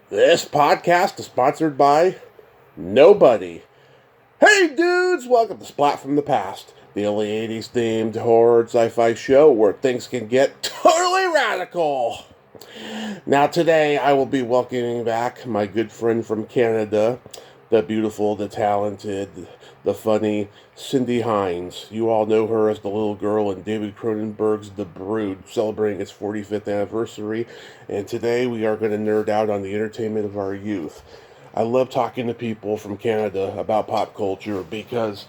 This podcast is sponsored by nobody. Hey dudes, welcome to Splat from the Past, the only 80s themed horror sci-fi show where things can get totally radical. Now today I will be welcoming back my good friend from Canada, the beautiful, the talented, the funny Cindy Hinds. You all know her as the little girl in David Cronenberg's The Brood, celebrating its 45th anniversary, and today we are going to nerd out on the entertainment of our youth. I love talking to people from Canada about pop culture because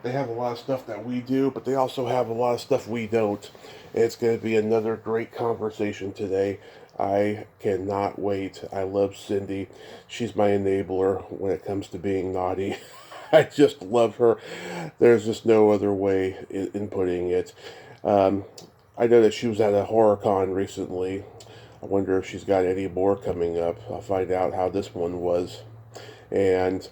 they have a lot of stuff that we do, but they also have a lot of stuff we don't. It's going to be another great conversation today. I cannot wait. I love Cindy. She's my enabler when it comes to being naughty. I just love her. There's just no other way in putting it. Um, I know that she was at a horror con recently. I wonder if she's got any more coming up. I'll find out how this one was. And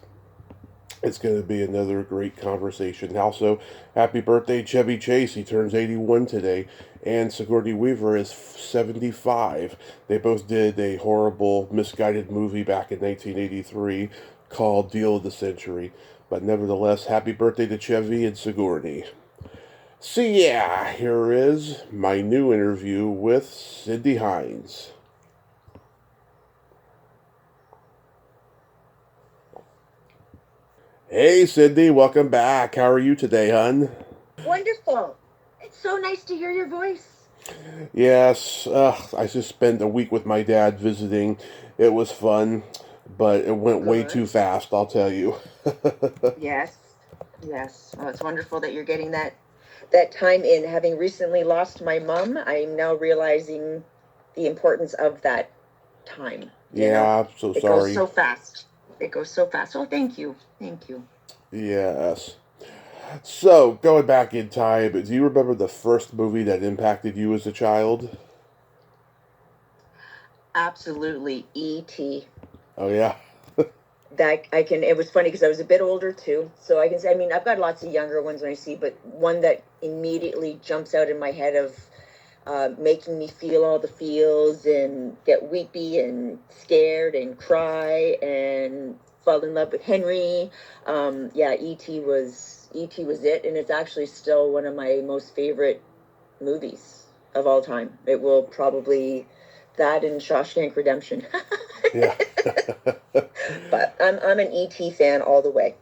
it's going to be another great conversation. Also, happy birthday, Chevy Chase. He turns 81 today. And Sigourney Weaver is 75. They both did a horrible, misguided movie back in 1983 called Deal of the Century. But nevertheless, happy birthday to Chevy and Sigourney. So yeah, here is my new interview with Cindy Hinds. Hey Cindy, welcome back. How are you today, hun? Wonderful. It's so nice to hear your voice. Yes, I just spent a week with my dad visiting. It was fun, but it went way too Good. fast, I'll tell you. Yes. Yes. Well, it's wonderful that you're getting that time in. Having recently lost my mom, I'm now realizing the importance of that time. Yeah, I'm so It goes sorry. so fast. It goes so fast. Oh, thank you. Thank you. Yes. So, going back in time, do you remember the first movie that impacted you as a child? Absolutely. E.T. Oh, yeah. That I can, it was funny because I was a bit older too. So I can say, I mean, I've got lots of younger ones when I see, but one that immediately jumps out in my head of making me feel all the feels and get weepy and scared and cry and fall in love with Henry. Yeah, E.T. was it, and it's actually still one of my most favorite movies of all time. It will probably that and Shawshank Redemption. Yeah. But I'm an E.T. fan all the way.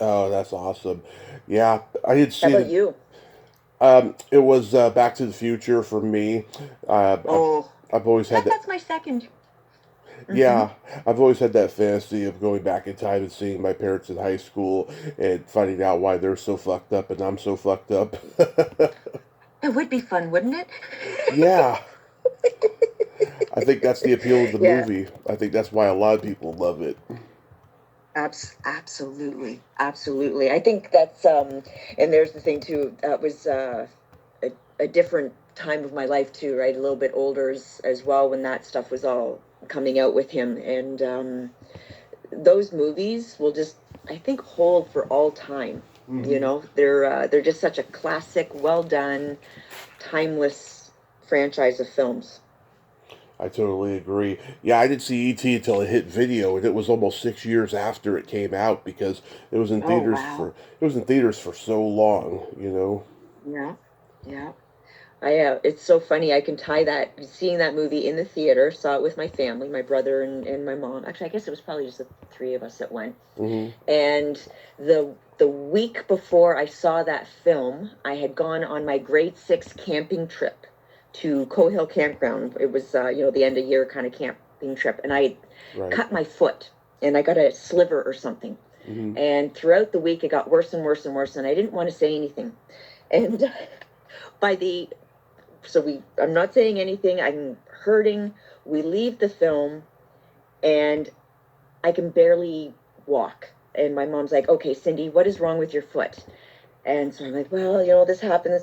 Oh, that's awesome. Yeah, I had How seen about it. you? It was Back to the Future for me. Uh, I've, Oh, I've always had that. that's my second. Mm-hmm. Yeah, I've always had that fantasy of going back in time and seeing my parents in high school and finding out why they're so fucked up and I'm so fucked up. It would be fun, wouldn't it? Yeah, I think that's the appeal of the Yeah, movie. I think that's why a lot of people love it. absolutely, absolutely. I think that's and there's the thing too. That was a different time of my life too, right? A little bit older as well when that stuff was all coming out with him, and those movies will just, I think, hold for all time. Hmm. They're just such a classic, well done, timeless franchise of films. I totally agree. Yeah, I didn't see E.T. until it hit video, and it was almost 6 years after it came out because it was in Oh theaters wow. for it was in theaters for so long. You know. Yeah. Yeah. It's so funny. I can tie that, seeing that movie in the theater, saw it with my family, my brother and my mom. Actually, I guess it was probably just the three of us that went. Hmm. And the week before I saw that film, I had gone on my grade six camping trip to Cohill Campground. It was, the end of year kind of camping trip. And I Right. cut my foot and I got a sliver or something. Hmm. And throughout the week, it got worse and worse and worse. And I didn't want to say anything. And by the I'm not saying anything, I'm hurting. We leave the film and I can barely walk. And my mom's like, okay, Cindy, what is wrong with your foot? And so I'm like, well, this happens.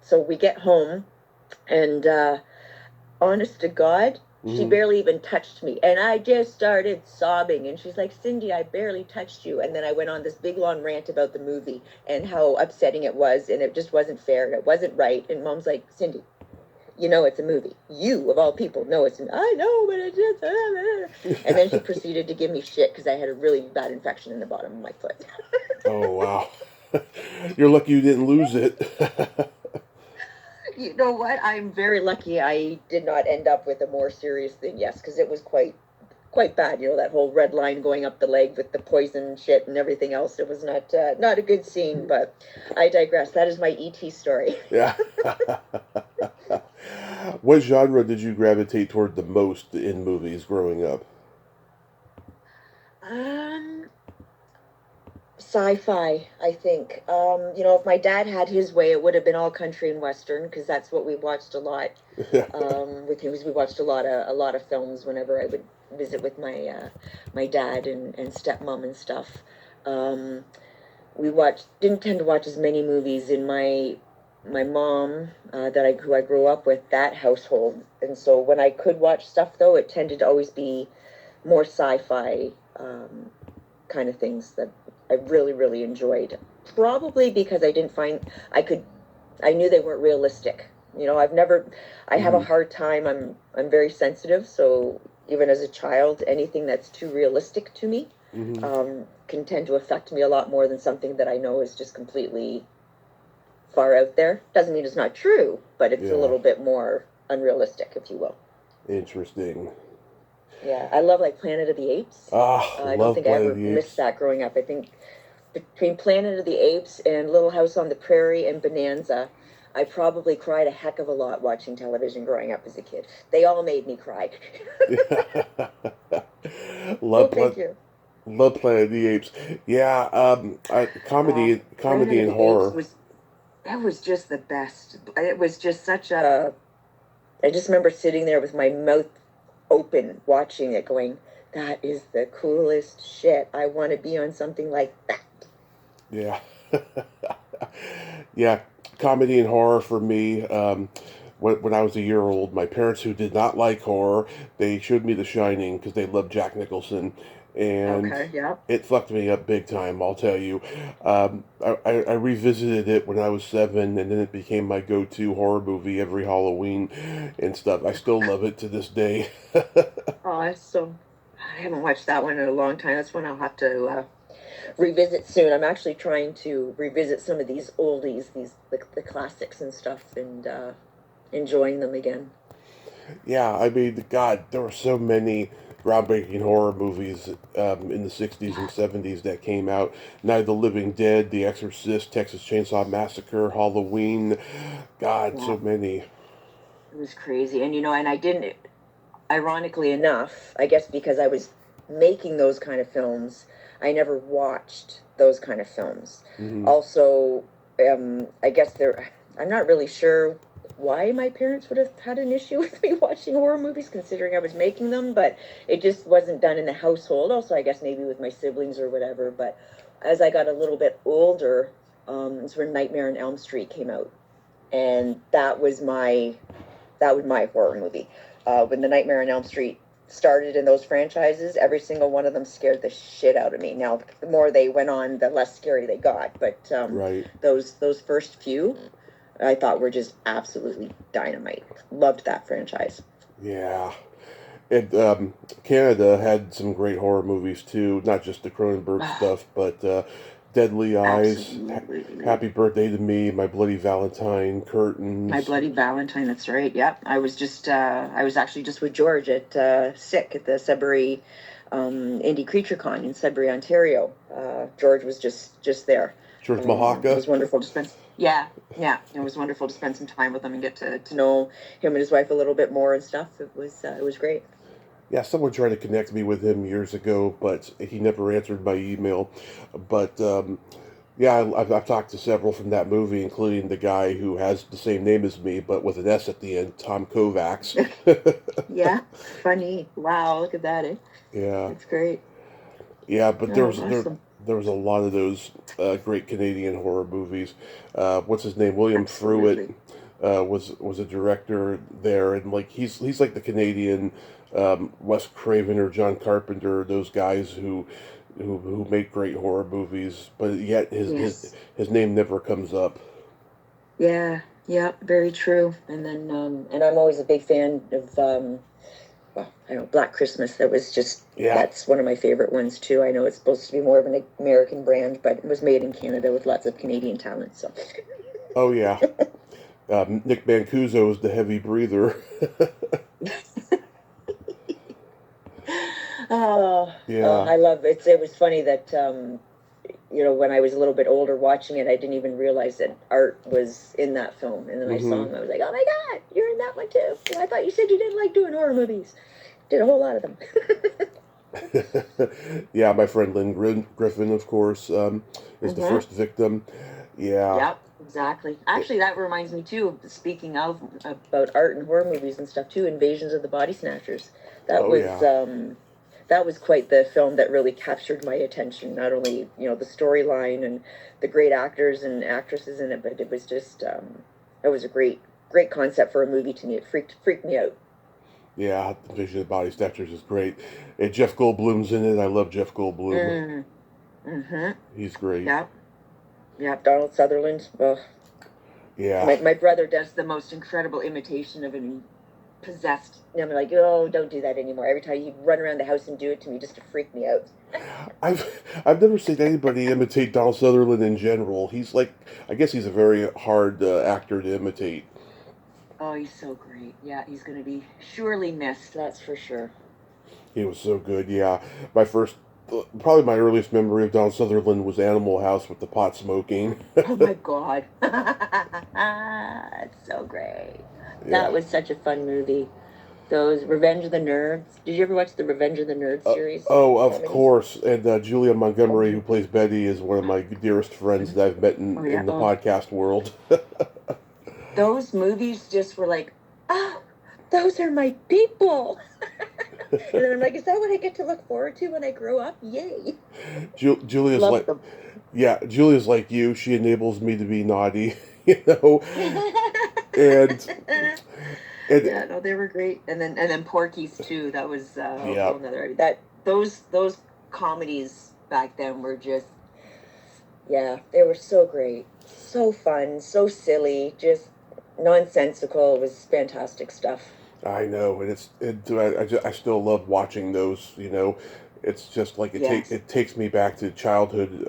So we get home and honest to God, she Hmm. barely even touched me. And I just started sobbing. And she's like, Cindy, I barely touched you. And then I went on this big long rant about the movie and how upsetting it was. And it just wasn't fair. And it wasn't right. And mom's like, Cindy, you know it's a movie. You, of all people, know it's I know, but it's just... And then she proceeded to give me shit because I had a really bad infection in the bottom of my foot. Oh, wow. You're lucky you didn't lose it. You know what? I'm very lucky I did not end up with a more serious thing, yes, because it was quite bad. You know, that whole red line going up the leg with the poison shit and everything else. It was not a good scene, but I digress. That is my ET story. Yeah. What genre did you gravitate toward the most in movies growing up? Um, Sci-fi, I think. You know, if my dad had his way, it would have been all country and western because that's what we watched a lot. With him, we watched a lot of films whenever I would visit with my dad and stepmom and stuff. Um, we watched didn't tend to watch as many movies in my mom who I grew up with, that household, and so when I could watch stuff though, it tended to always be more sci-fi kind of things that I really really enjoyed. Probably because I didn't find I knew they weren't realistic. You know, I have a Hmm. hard time. I'm very sensitive, so even as a child, anything that's too realistic to me Hmm. can tend to affect me a lot more than something that I know is just completely far out there. Doesn't mean it's not true, but it's a Yeah. little bit more unrealistic, if you will. Interesting. Yeah, I love like Planet of the Apes. Ah, I don't love think I Planet of ever the missed Apes. that growing up. I think between Planet of the Apes and Little House on the Prairie and Bonanza, I probably cried a heck of a lot watching television growing up as a kid. They all made me cry. Oh, love thank Planet, you. love Planet of the Apes. Yeah, comedy Planet of and the Apes horror. was that was just the best. It was just such a. I just remember sitting there with my mouth open, watching it, going, "That is the coolest shit. I want to be on something like that." Yeah. Yeah, comedy and horror for me. When I was a year old, my parents, who did not like horror, they showed me The Shining because they loved Jack Nicholson, and Okay, yeah. it fucked me up big time. I'll tell you. I revisited it when I was 7, and then it became my go-to horror movie every Halloween and stuff. I still love it to this day. Awesome. I haven't watched that one in a long time. That's one I'll have to revisit soon. I'm actually trying to revisit some of these oldies, the classics and stuff, and enjoying them again. Yeah, I mean, God, there were so many groundbreaking horror movies in the 60s and 70s that came out. Night of the Living Dead, The Exorcist, Texas Chainsaw Massacre, Halloween. God, Yeah, so many. it was crazy. And, you know, and I didn't, ironically enough, I guess because I was making those kind of films, I never watched those kind of films. Hmm. Also, I guess I'm not really sure why my parents would have had an issue with me watching horror movies, considering I was making them, but it just wasn't done in the household. Also, I guess maybe with my siblings or whatever. But as I got a little bit older, it's when Nightmare on Elm Street came out, and that was my horror movie. When the Nightmare on Elm Street started in those franchises, every single one of them scared the shit out of me. Now, the more they went on, the less scary they got. But Right. those first few, I thought were just absolutely dynamite. Loved that franchise. Yeah. And Canada had some great horror movies too, not just the Cronenberg stuff, but Deadly Eyes, Absolutely. Happy Birthday to Me, My Bloody Valentine, My Curtains. Bloody Valentine, that's right. Yep. I was actually just with George at Sick at the Sudbury Indie Creature Con in Sudbury, Ontario. George was just there. George It Mahaka. was wonderful to spend. Yeah, yeah. It was wonderful to spend some time with him and get to know him and his wife a little bit more and stuff. It was great. Yeah, someone tried to connect me with him years ago, but he never answered my email. But yeah, I've talked to several from that movie, including the guy who has the same name as me, but with an S at the end, Tom Kovacs. Yeah, funny. Wow, look at that, eh? Yeah, That's great. yeah, but Oh, awesome. there was a lot of those great Canadian horror movies. What's his name? William Fruitt Absolutely. was a director there, and like he's like the Canadian Wes Craven or John Carpenter, those guys who make great horror movies, but yet Yes. his name never comes up. Yeah, Yeah, very true. And then, and I'm always a big fan of, well, I don't know, Black Christmas. That was just, Yeah. that's one of my favorite ones too. I know it's supposed to be more of an American brand, but it was made in Canada with lots of Canadian talent. So, Oh yeah. Nick Mancuso is the heavy breather. oh, Yeah. I love it. It was funny that, when I was a little bit older watching it, I didn't even realize that Art was in that film. And then I saw him, I was like, oh my God, you're in that one too. I thought you said you didn't like doing horror movies. Did a whole lot of them. Yeah, my friend Lynn Griffin, of course, is the first victim. Yeah. Yep, exactly. Actually, that reminds me too. Speaking of about art and horror movies and stuff too, Invasions of the Body Snatchers. That Oh was yeah. that was quite the film that really captured my attention. Not only the storyline and the great actors and actresses in it, but it was just it was a great concept for a movie to me. It freaked me out. Yeah, the Vision of Body Snatchers is great. And Jeff Goldblum's in it. I love Jeff Goldblum. Mm-hmm. He's great. Yep. Yep. Donald Sutherland. Well, Yeah. my brother does the most incredible imitation of him possessed. And I'm like, oh, don't do that anymore. Every time he'd run around the house and do it to me just to freak me out. I've never seen anybody imitate Donald Sutherland in general. He's like, I guess he's a very hard actor to imitate. Oh, he's so great. Yeah, he's going to be surely missed, that's for sure. He was so good. Yeah, probably my earliest memory of Donald Sutherland was Animal House with the pot smoking. Oh my God. It's so great. Yeah. That was such a fun movie. Those Revenge of the Nerds. Did you ever watch the Revenge of the Nerds series? Oh, of course. And Julia Montgomery, who plays Betty, is one of my dearest friends that I've met in the podcast world. Those movies just were like, oh, those are my people. And then I'm like, is that what I get to look forward to when I grow up? Yay. Julia's Love like, them. yeah, Julia's like you. She enables me to be naughty, and yeah, no, they were great. And then Porky's too. That was a whole another. Those comedies back then were just, yeah, they were so great, so fun, so silly, just nonsensical. It was fantastic stuff. I know, and I still love watching those. It's just like it takes me back to childhood,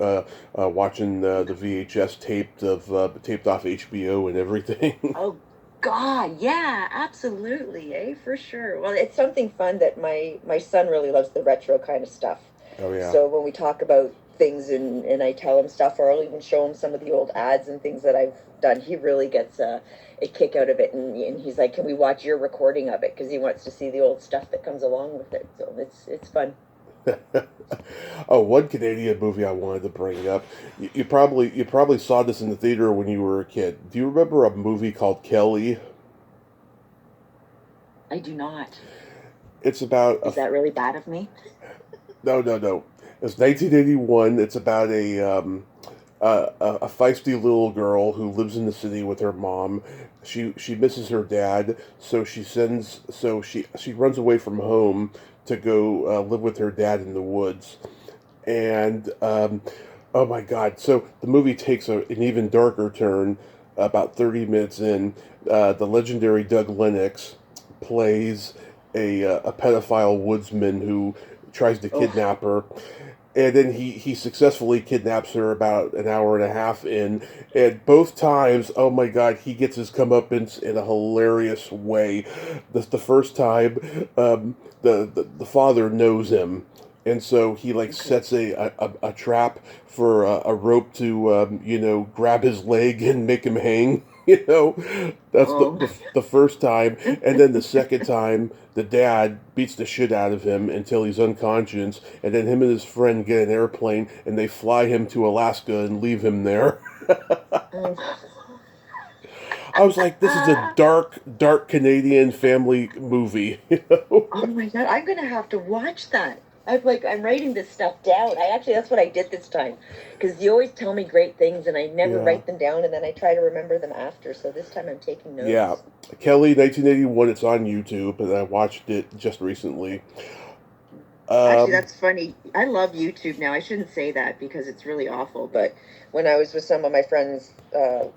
watching the VHS taped off HBO and everything. Oh God, yeah, absolutely, for sure. Well, it's something fun that my son really loves the retro kind of stuff. Oh yeah. So when we talk about things and I tell him stuff, or I'll even show him some of the old ads and things that I've done, he really gets a kick out of it, and he's like, "Can we watch your recording of it?" Because he wants to see the old stuff that comes along with it. So it's fun. Oh, one Canadian movie I wanted to bring up. You probably saw this in the theater when you were a kid. Do you remember a movie called Kelly? I do not. It's about. Is that really bad of me? No. It's 1981. It's about a feisty little girl who lives in the city with her mom. She misses her dad, so she runs away from home to go live with her dad in the woods. And oh my God! So the movie takes an even darker turn. About 30 minutes in, the legendary Doug Lennox plays a pedophile woodsman who tries to kidnap her. And then he successfully kidnaps her about an hour and a half in. And both times, oh my God, he gets his comeuppance in a hilarious way. The first time, the father knows him. And so he sets a trap for a rope to, grab his leg and make him hang. That's the first time. And then the second time, the dad beats the shit out of him until he's unconscious. And then him and his friend get an airplane and they fly him to Alaska and leave him there. I was like, this is a dark Canadian family movie. Oh my God, I'm going to have to watch that. I'm writing this stuff down. That's what I did this time, because you always tell me great things and I never write them down, and then I try to remember them after. So this time I'm taking notes. Yeah, Kelly, 1981. It's on YouTube, and I watched it just recently. Actually, that's funny. I love YouTube now. I shouldn't say that because it's really awful. But when I was with some of my friends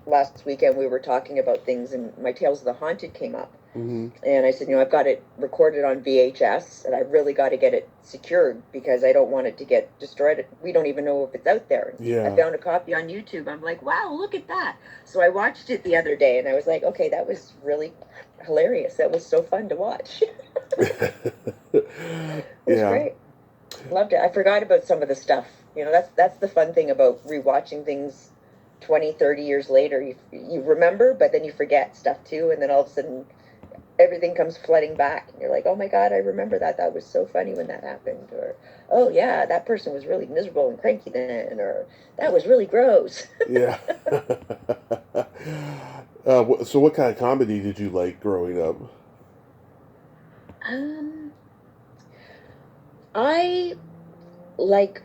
last weekend, we were talking about things, and my Tales of the Haunted came up. Mm-hmm. And I said, I've got it recorded on VHS, and I really got to get it secured because I don't want it to get destroyed. We don't even know if it's out there. Yeah. I found a copy on YouTube. I'm like, wow, look at that. So I watched it the other day, and I was like, okay, that was really hilarious. That was so fun to watch. It was great. Loved it. I forgot about some of the stuff. That's the fun thing about rewatching things 20, 30 years later. You remember, but then you forget stuff too, and then all of a sudden everything comes flooding back, and you're like, oh my god, I remember that. That was so funny when that happened. Or, oh yeah, that person was really miserable and cranky then. Or, that was really gross. Yeah. So what kind of comedy did you like growing up? I like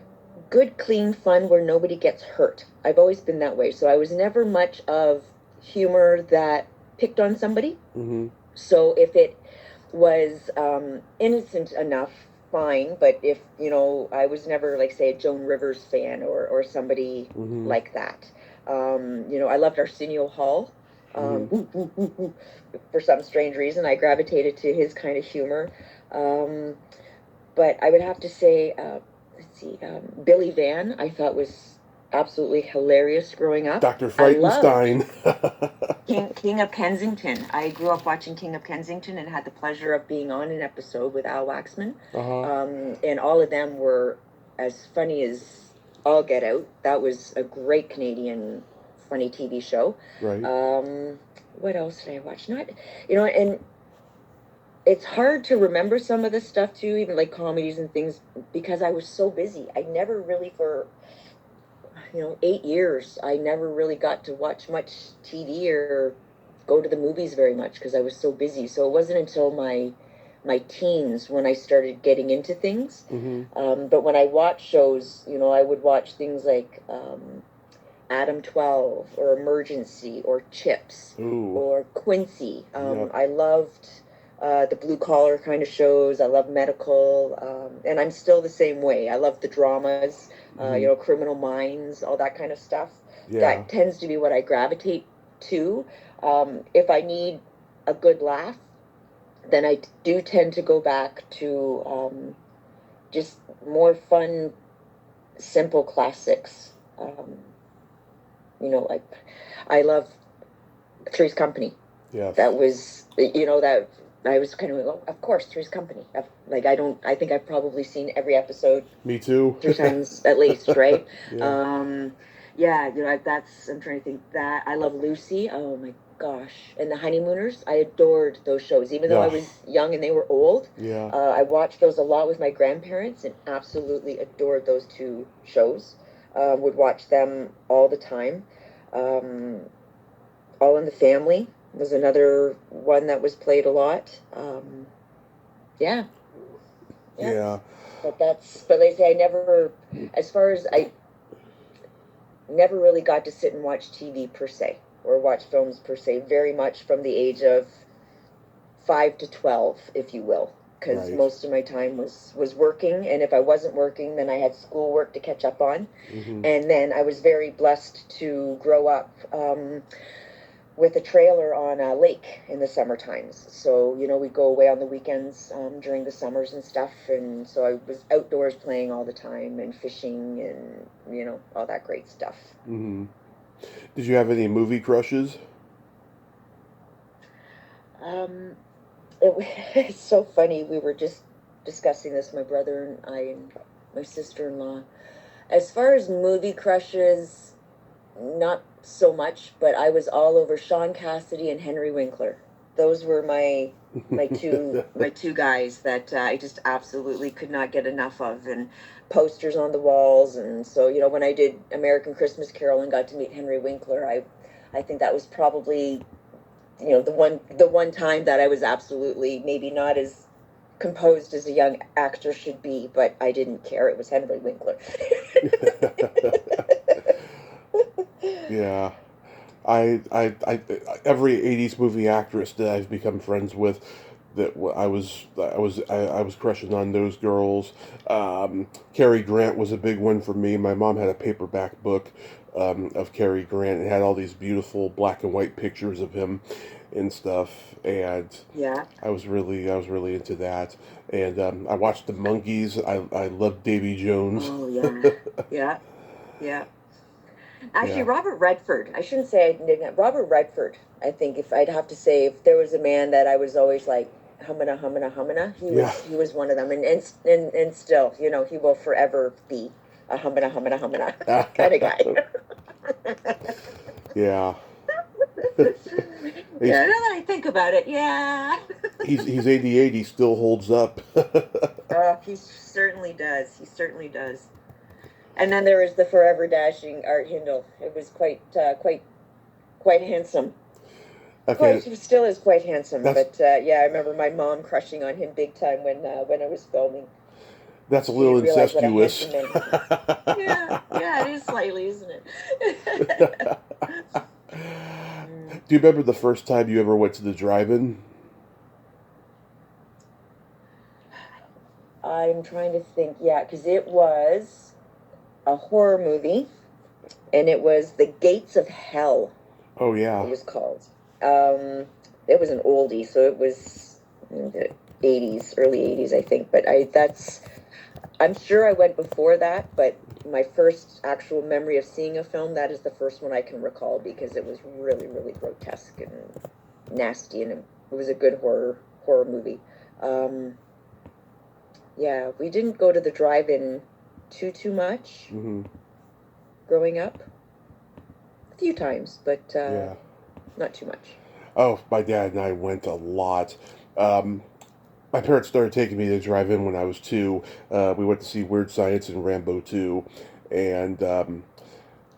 good, clean fun where nobody gets hurt. I've always been that way. So I was never much of humor that picked on somebody. Mm-hmm. So if it was innocent enough, fine. But if, I was never, like, say, a Joan Rivers fan or somebody like that. I loved Arsenio Hall. For some strange reason, I gravitated to his kind of humor. But I would have to say, Billy Van, I thought was absolutely hilarious growing up. Dr. Frightenstein. King of Kensington. I grew up watching King of Kensington and had the pleasure of being on an episode with Al Waxman. And all of them were as funny as all get out. That was a great Canadian funny TV show. Right. What else did I watch? And it's hard to remember some of this stuff too, even like comedies and things, because I was so busy. I never really, for 8 years, I never really got to watch much TV or go to the movies very much because I was so busy. So it wasn't until my teens when I started getting into things. But when I watched shows, I would watch things like Adam 12 or Emergency or Chips or Quincy. I loved the blue collar kind of shows. I love medical, and I'm still the same way. I love the dramas, Criminal Minds, all that kind of stuff. Yeah. That tends to be what I gravitate to. If I need a good laugh, then I do tend to go back to just more fun, simple classics. Like I love Three's Company. Yeah. That was, that I was kind of, of course, Three's Company. I think I've probably seen every episode. Me too. 3 times at least, right? Yeah. I'm trying to think that. I love Lucy. Oh my gosh. And The Honeymooners. I adored those shows. Even though I was young and they were old. Yeah. I watched those a lot with my grandparents and absolutely adored those 2 shows. Would watch them all the time. All in the Family was another one that was played a lot. Yeah. But they say I never really got to sit and watch TV per se, or watch films per se, very much from the age of 5 to 12, if you will, because most of my time was working, and if I wasn't working, then I had schoolwork to catch up on. And then I was very blessed to grow up with a trailer on a lake in the summer times. So, we'd go away on the weekends during the summers and stuff. And so I was outdoors playing all the time and fishing and, all that great stuff. Did you have any movie crushes? It's so funny. We were just discussing this, my brother and I and my sister-in-law. As far as movie crushes, not so much, but I was all over Sean Cassidy and Henry Winkler. Those were my two guys that I just absolutely could not get enough of, and posters on the walls. And so, when I did American Christmas Carol and got to meet Henry Winkler, I think that was probably, the one time that I was absolutely maybe not as composed as a young actor should be, but I didn't care. It was Henry Winkler. Yeah. I every 80s movie actress that I've become friends with, that I was crushing on those girls. Cary Grant was a big one for me. My mom had a paperback book of Cary Grant. It had all these beautiful black and white pictures of him and stuff, and Yeah. I was really into that. And I watched the Monkees. I loved Davy Jones. Oh yeah. Yeah. Yeah. Actually, Yeah, Robert Redford. I shouldn't say I didn't. Robert Redford. I think if I'd have to say if there was a man that I was always like humana humana humana, yeah. he was one of them, and still, you know, he will forever be a humana humana humana kind of guy. Yeah. Yeah, he's now that I think about it, yeah. he's 88. He still holds up. He certainly does. He certainly does. And then there is the forever dashing Art Hindle. It was quite handsome. Okay, He still is quite handsome. that's But yeah, I remember my mom crushing on him big time when I was filming. that's a She little didn't realize what a incestuous. handsome man he was. Yeah, yeah, it is slightly, isn't it? Mm. Do you remember the first time you ever went to the drive-in? I'm trying to think. Yeah, because it was a horror movie, and it was The Gates of Hell. Oh It yeah. was called. Um, it was an oldie, so it was in the 80s, early 80s, I think. But I'm sure I went before that, but my first actual memory of seeing a film, that is the first one I can recall because it was really, really grotesque and nasty, and it was a good horror movie. Um, yeah, we didn't go to the drive-in too much Hmm. growing up. A few times, but Yeah. not too much. Oh, my dad and I went a lot. Um, my parents started taking me to drive-in when I was two. We went to see Weird Science and Rambo 2, and Rainbow.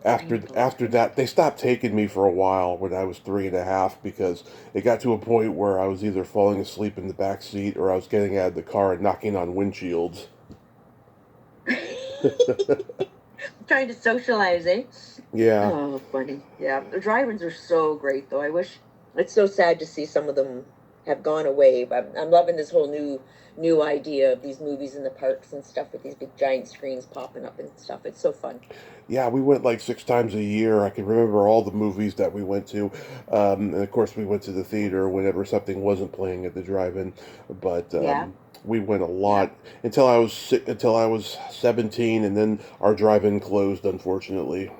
after that, they stopped taking me for a while when I was three and a half because it got to a point where I was either falling asleep in the back seat or I was getting out of the car and knocking on windshields. Trying to socialize, eh? Yeah, Oh, funny. Yeah, the drive-ins are so great, though. I wish it's so sad to see some of them have gone away. But I'm loving this whole new idea of these movies in the parks and stuff with these big giant screens popping up and stuff. It's so fun. yeah, we went like six times a year. I can remember all the movies that we went to, and of course we went to the theater whenever something wasn't playing at the drive-in. But Yeah, we went a yeah. lot until I was 17, and then our drive-in closed, unfortunately.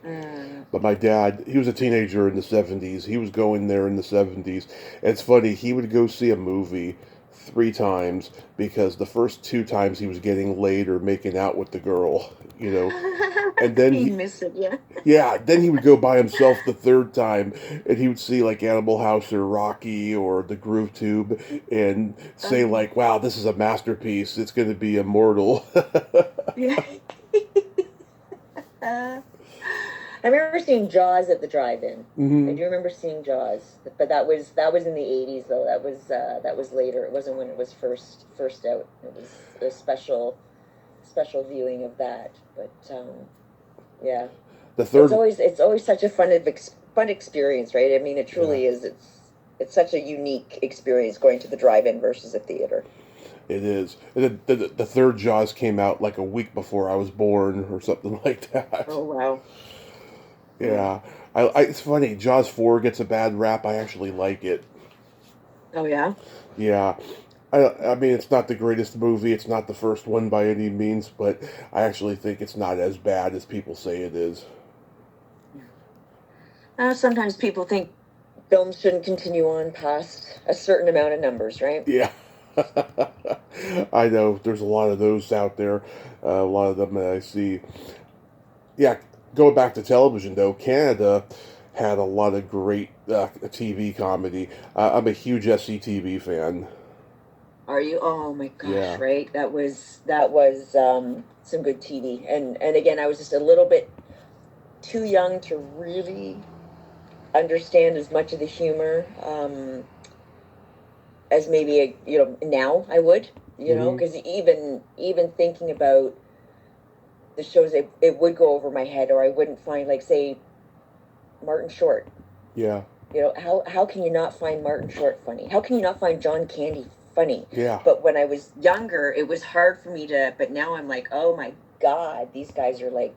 Mm. But my dad, he was a teenager in the 70s. He was going there in the 70s. It's funny, he would go see a movie three times because the first two times he was getting laid or making out with the girl, you know. And then You miss it, yeah. yeah, then he would go by himself the third time and he would see like Animal House or Rocky or The Groove Tube and say Uh, like, wow, this is a masterpiece. It's going to be immortal. yeah. Uh, I remember seeing Jaws at the drive-in. I Hmm. do remember seeing Jaws, but that was in the '80s though. That was later. It wasn't when it was first out. It was a special viewing of that. But yeah, The third it's always such a fun experience, right? I mean, it yeah. truly is. It's such a unique experience going to the drive-in versus a theater. It is. The third Jaws came out like a week before I was born or something like that. Oh wow. Yeah. Yeah. It's funny. Jaws 4 gets a bad rap. I actually like it. Oh yeah. Yeah. I mean, it's not the greatest movie. It's not the first one by any means, but I actually think it's not as bad as people say it is. Sometimes people think films shouldn't continue on past a certain amount of numbers, right? Yeah. I know. There's a lot of those out there. A lot of them that I see. Yeah, going back to television though, Canada had a lot of great TV comedy. I'm a huge SCTV fan. Are you? Oh my gosh, Yeah, right? That was some good TV. And again, I was just a little bit too young to really understand as much of the humor as maybe you know now I would, you know, hmm, because even thinking about the shows, it would go over my head, or I wouldn't find like say Martin Short. yeah, You know, how can you not find Martin Short funny? How can you not find John Candy funny? Yeah. But when I was younger, it was hard for me to. But now I'm like, oh my God, these guys are like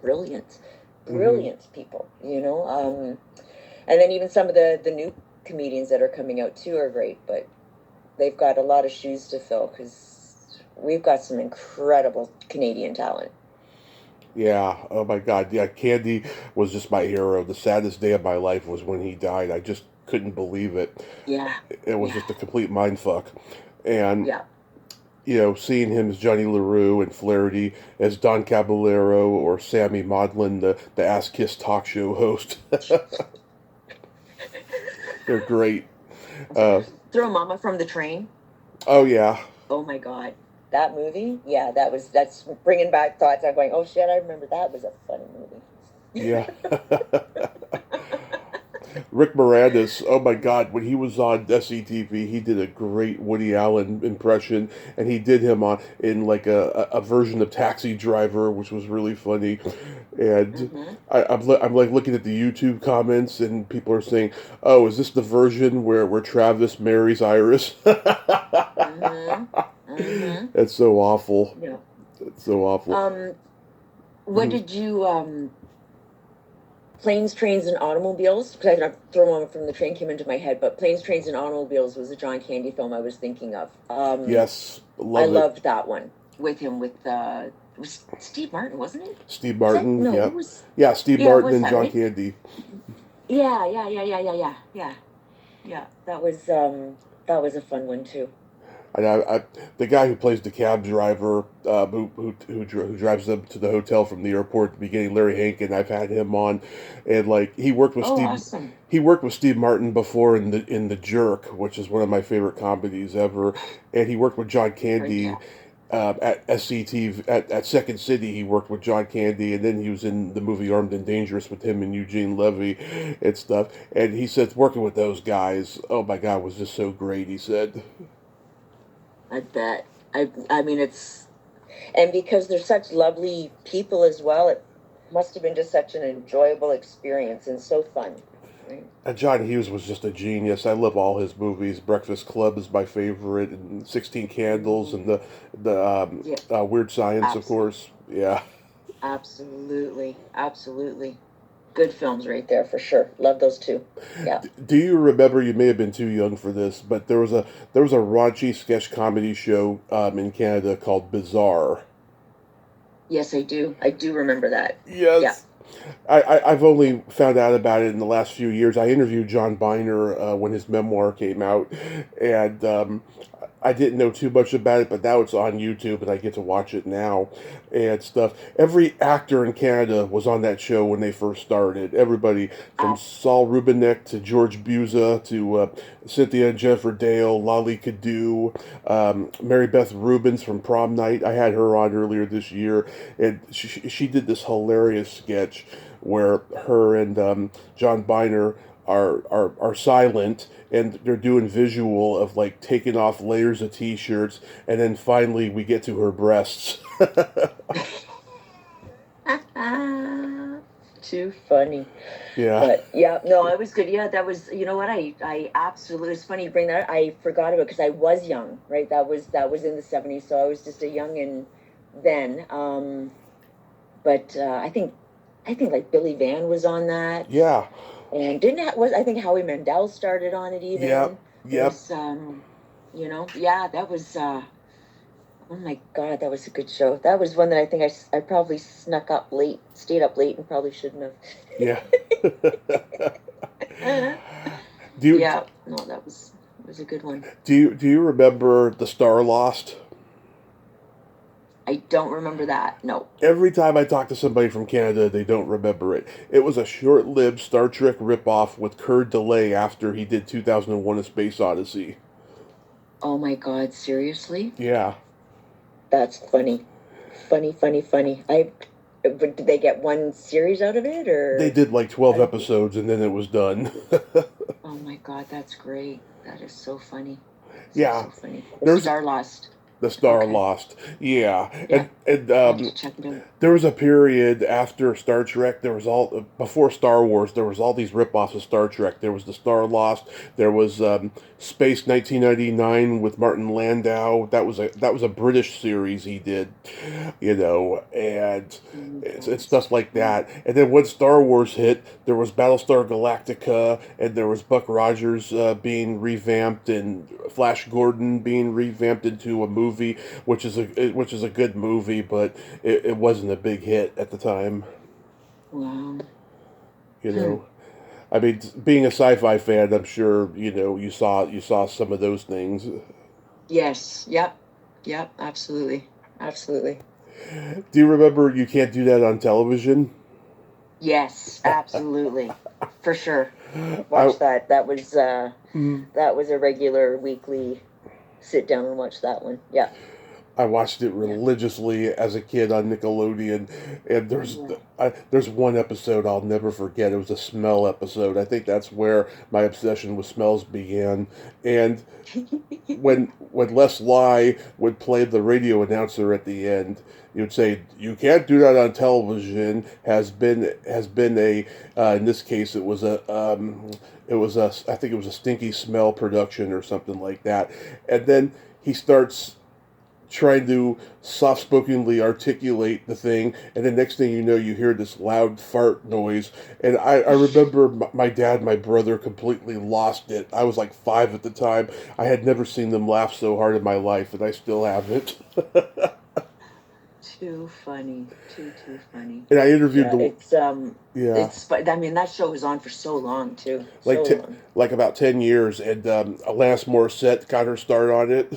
brilliant, brilliant people. You know, and then even some of the new comedians that are coming out too are great, but they've got a lot of shoes to fill because we've got some incredible Canadian talent. Yeah. Oh my God. Yeah. Candy was just my hero. The saddest day of my life was when he died. I just couldn't believe it. Yeah. It was Yeah. just a complete mind fuck. And Yeah. you know, seeing him as Johnny LaRue and Flaherty as Don Caballero or Sammy Maudlin, the ass kiss talk show host. They're great. Throw Mama from the Train. Oh yeah. Oh my God. That movie? Yeah, that's bringing back thoughts. I'm going, oh shit, I remember that was a funny movie. Yeah. Rick Moranis, oh my God, when he was on SCTV, he did a great Woody Allen impression, and he did him on in like a version of Taxi Driver, which was really funny. And I'm like looking at the YouTube comments, and people are saying, "Oh, is this the version where Travis marries Iris?" That's so awful. Yeah. It's so awful. What did you Planes, Trains, and Automobiles? Because I throw Mama from the Train came into my head, but Planes, Trains, and Automobiles was a John Candy film I was thinking of. Yes, loved that one with him with it was Steve Martin, wasn't it? Steve Martin. No, yeah, it was. yeah, Steve Yeah, Martin was and that John right? Candy. Yeah. That was a fun one too. And the guy who plays the cab driver, who drives them to the hotel from the airport at the beginning, Larry Hankin, I've had him on, and like he worked with Steve. Awesome. He worked with Steve Martin before in the Jerk, which is one of my favorite comedies ever, and he worked with John Candy. At SCTV at Second City, he worked with John Candy, and then he was in the movie Armed and Dangerous with him and Eugene Levy and stuff. And he said working with those guys, oh my God, was just so great. He said. I bet. I mean it's and because they're such lovely people as well, it must have been just such an enjoyable experience and so fun. Right? John Hughes was just a genius. I love all his movies. Breakfast Club is my favorite, and 16 Candles, and the Weird Science, Absolutely. of course. Yeah. Absolutely. Good films right there for sure. Love those two. Yeah. Do you remember? You may have been too young for this, but there was a raunchy sketch comedy show in Canada called Bizarre. Yes, I do. I do remember that. Yes. Yeah. I've only found out about it in the last few years. I interviewed John Biner when his memoir came out, and I didn't know too much about it, but now it's on YouTube, and I get to watch it now and stuff. Every actor in Canada was on that show when they first started. Everybody from Saul Rubinek to George Buza to Cynthia and Jennifer Dale, Lolly Cadu, Mary Beth Rubins from Prom Night. I had her on earlier this year, and she did this hilarious sketch where her and John Biner are silent, and they're doing visual of like taking off layers of t-shirts, and then finally we get to her breasts. Too funny. Yeah. But yeah, no, I was good. Yeah, that was, you know what, I absolutely, it's funny you bring that up. I forgot about it because I was young, right? That was in the 70s, so I was just a youngin' then. But I think like Billy Van was on that. Yeah. And I think Howie Mandel started on it even. Yep. Was, you know, yeah, that was oh my God, that was a good show. That was one that I think I probably stayed up late and probably shouldn't have. Yeah. Yeah, no, that was a good one. Do you remember The Star Lost? I don't remember that. No. Every time I talk to somebody from Canada, they don't remember it. It was a short-lived Star Trek ripoff with Keir Delay after he did 2001: A Space Odyssey. Oh my God, seriously? Yeah. That's funny. Funny. Did they get one series out of it, or? They did like 12 episodes, and then it was done. Oh my God, that's great. That is so funny. Yeah. So funny. There's Star Lost. The Star Okay. Lost. Yeah. Yeah. And I'll have to check it out. there was a period after Star Trek. There was all before Star Wars. There was all these rip-offs of Star Trek. There was the Star Lost. There was Space 1999 with Martin Landau. That was a British series he did, and it's stuff like that. And then when Star Wars hit, there was Battlestar Galactica, and there was Buck Rogers being revamped, and Flash Gordon being revamped into a movie, which is a good movie, but it wasn't a big hit at the time. Wow. You know, I mean, being a sci-fi fan, I'm sure you saw some of those things. Yes. Yep. Yep. Absolutely. Absolutely. Do you remember You Can't Do That on Television? Yes. Absolutely. For sure. I Watch that. mm, That was a regular weekly sit down and watch that one. Yeah. I watched it Yeah. religiously as a kid on Nickelodeon, and Yeah. there's one episode I'll never forget. It was a smell episode. I think that's where my obsession with smells began. And when Les Lie would play the radio announcer at the end, he would say, "You can't do that on television." Has been a in this case it was a I think it was a Stinky Smell production or something like that, and then he starts trying to soft-spokenly articulate the thing, and the next thing you know, you hear this loud fart noise. And I remember my dad and my brother completely lost it. I was like 5 at the time. I had never seen them laugh so hard in my life, and I still haven't. Too funny. Too funny. And I interviewed Yeah, the yeah, I mean, that show was on for so long too. like So long. like about 10 years, and Alanis Morissette got her start on it.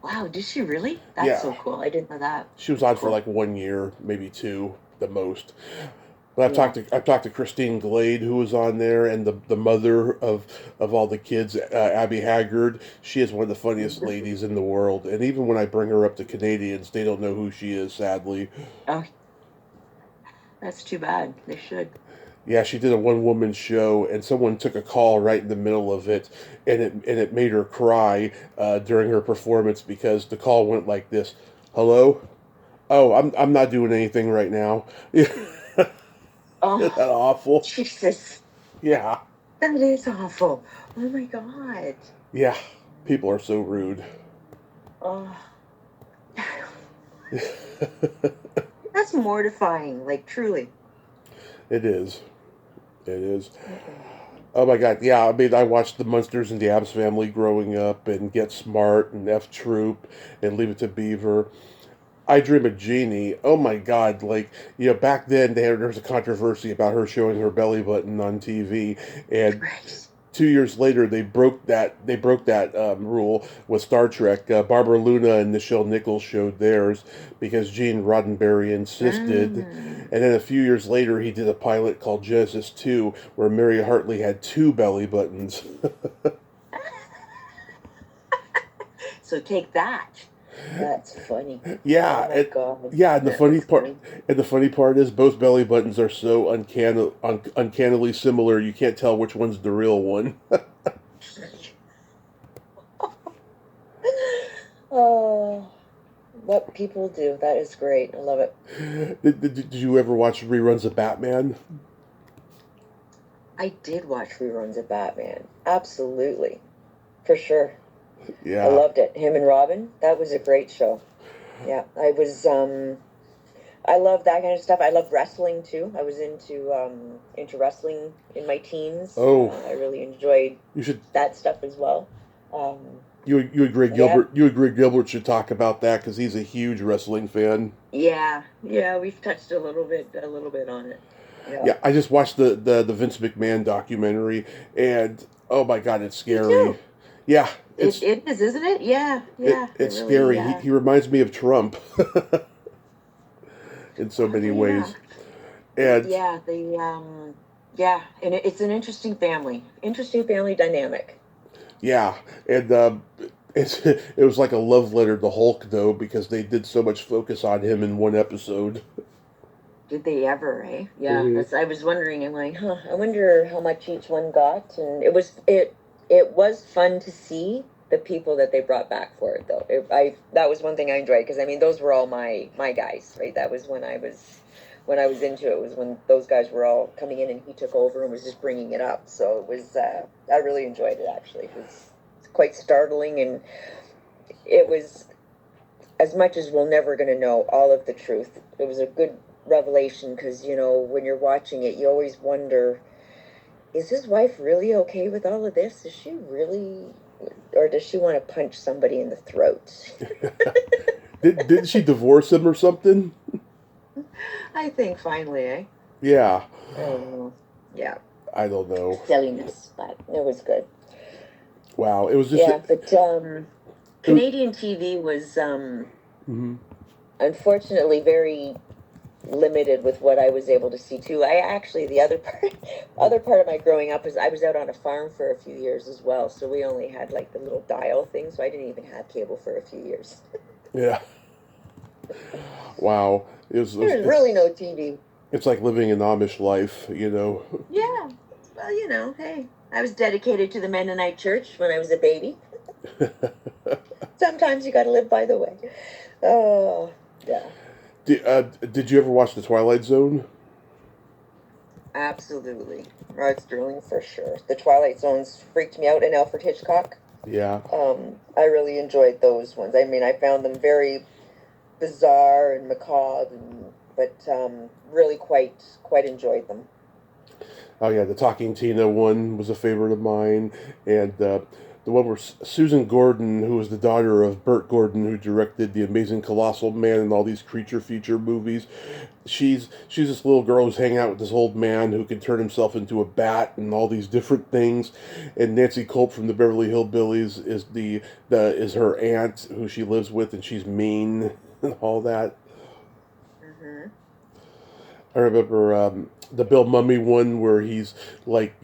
Wow, did she really? That's Yeah, so cool. I didn't know that. she was That's on for cool. like 1 year, maybe two, the most. But Yeah. I've talked to Christine Glade, who was on there, and the mother of all the kids, Abby Haggard. She is one of the funniest ladies in the world. And even when I bring her up to Canadians, they don't know who she is. Sadly, Oh, that's too bad. They should. yeah, she did a one woman show, and someone took a call right in the middle of it, and it made her cry during her performance because the call went like this: "Hello, oh, I'm not doing anything right now." Isn't Oh, that awful? Jesus. Yeah. That is awful. Oh my God. Yeah, people are so rude. Oh, that's mortifying. Like, truly. It is. It is. Okay. Oh my God. Yeah, I mean, I watched the Munsters and the Addams Family growing up, and Get Smart, and F Troop, and Leave It to Beaver. I Dream of Jeannie. Oh my God. Like, back then there was a controversy about her showing her belly button on TV, and Right. 2 years later they broke that rule with Star Trek. Barbara Luna and Nichelle Nichols showed theirs because Gene Roddenberry insisted. Mm. And then a few years later, he did a pilot called Genesis 2, where Mary Hartley had two belly buttons. So take that. That's funny. Oh Yeah, my God. yeah, That is funny. and the funny part is both belly buttons are so uncannily similar. You can't tell which one's the real one. Oh, what people do. That is great. I love it. Did you ever watch reruns of Batman? I did watch reruns of Batman. Absolutely. For sure. I Yeah. loved it. Him and Robin. That was a great show. Yeah. I love that kind of stuff. I love wrestling too. I was into wrestling in my teens. Oh, I really enjoyed you should. that stuff as well. Um, You and Greg yeah. Gilbert. You and Greg Gilbert should talk about that because he's a huge wrestling fan. Yeah. Yeah, we've touched a little bit on it. Yeah. Yeah, I just watched the Vince McMahon documentary, and oh my God, it's Me scary. too. Yeah, It is, isn't it? Yeah. Yeah. It it's really scary. He reminds me of Trump in so many yeah. ways, and Yeah, yeah, and it's an interesting family dynamic. yeah, and it was like a love letter to Hulk though because they did so much focus on him in one episode. Did they ever, eh? Yeah, Hmm. I was wondering. I'm like, huh. I wonder how much each one got, and it was fun to see. the people that they brought back for it, though. That was one thing I enjoyed, because I mean those were all my guys, right? That was when I was into it. Was when those guys were all coming in and he took over and was just bringing it up. So it was I really enjoyed it, actually. It was quite startling, and it was, as much as we're never going to know all of the truth, it was a good revelation, because when you're watching it, you always wonder, is his wife really okay with all of this? Is she really, or does she want to punch somebody in the throat? Didn't she divorce him or something? I think finally, eh? Yeah. Yeah. I don't know. Silliness, but it was good. Wow, it was just... Yeah, but Canadian TV was unfortunately very limited with what I was able to see too. I actually, the other part of my growing up is I was out on a farm for a few years as well, so we only had like the little dial thing, so I didn't even have cable for a few years. Yeah. Wow. There was really no TV. It's like living an Amish life, Yeah. Well, hey, I was dedicated to the Mennonite church when I was a baby. Sometimes you got to live by the way. Oh, yeah. Did you ever watch The Twilight Zone? Absolutely. Rod Sterling for sure. The Twilight Zones freaked me out, and Alfred Hitchcock. Yeah. I really enjoyed those ones. I mean, I found them very bizarre and macabre, but really quite enjoyed them. Oh yeah, the Talking Tina one was a favorite of mine, and the one where Susan Gordon, who was the daughter of Burt Gordon, who directed The Amazing Colossal Man and all these creature feature movies, she's this little girl who's hanging out with this old man who can turn himself into a bat and all these different things. And Nancy Culp from the Beverly Hillbillies is her aunt who she lives with, and she's mean and all that. Mm-hmm. I remember the Bill Mummy one where he's like,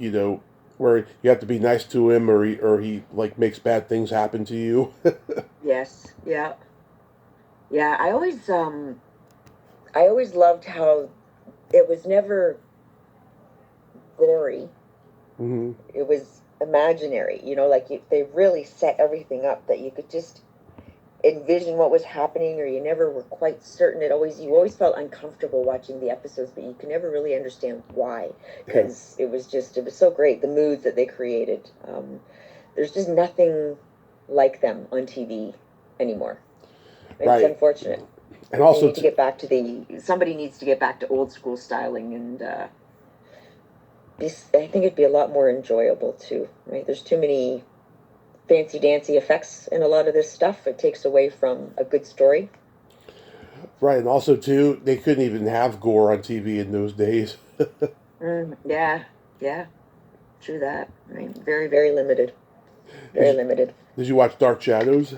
where you have to be nice to him or he like makes bad things happen to you. Yes. Yeah. Yeah. I always loved how it was never gory. Mm-hmm. It was imaginary. They really set everything up that you could just envision what was happening, or you never were quite certain. You always felt uncomfortable watching the episodes, but you could never really understand why, because it was so great, the moods that they created. There's just nothing like them on TV anymore. It's right. Unfortunate. And also somebody needs to get back to old school styling, and I think it'd be a lot more enjoyable too, right? There's too many fancy dancy effects in a lot of this stuff. It takes away from a good story. Right, and also too, they couldn't even have gore on TV in those days. Yeah, true that. I mean, very, very limited. Very limited. Did you watch Dark Shadows?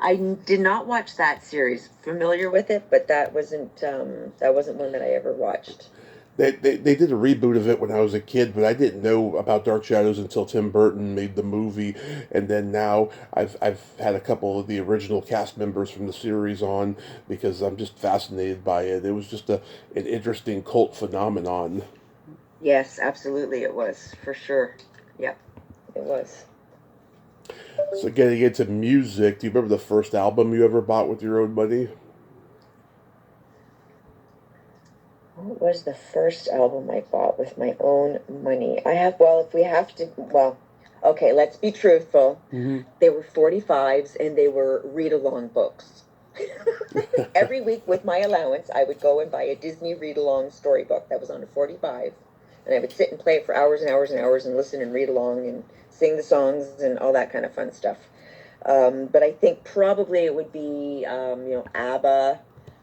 I did not watch that series. Familiar with it, but that wasn't one that I ever watched. They did a reboot of it when I was a kid, but I didn't know about Dark Shadows until Tim Burton made the movie, and then now I've had a couple of the original cast members from the series on because I'm just fascinated by it. It was just an interesting cult phenomenon. Yes, absolutely, it was, for sure. Yep, it was. So getting into music, do you remember the first album you ever bought with your own money? What was the first album I bought with my own money? Okay, let's be truthful. Mm-hmm. They were 45s, and they were read-along books. Every week with my allowance, I would go and buy a Disney read-along storybook that was on a 45, and I would sit and play it for hours and hours and hours and listen and read along and sing the songs and all that kind of fun stuff. But I think probably it would be, ABBA.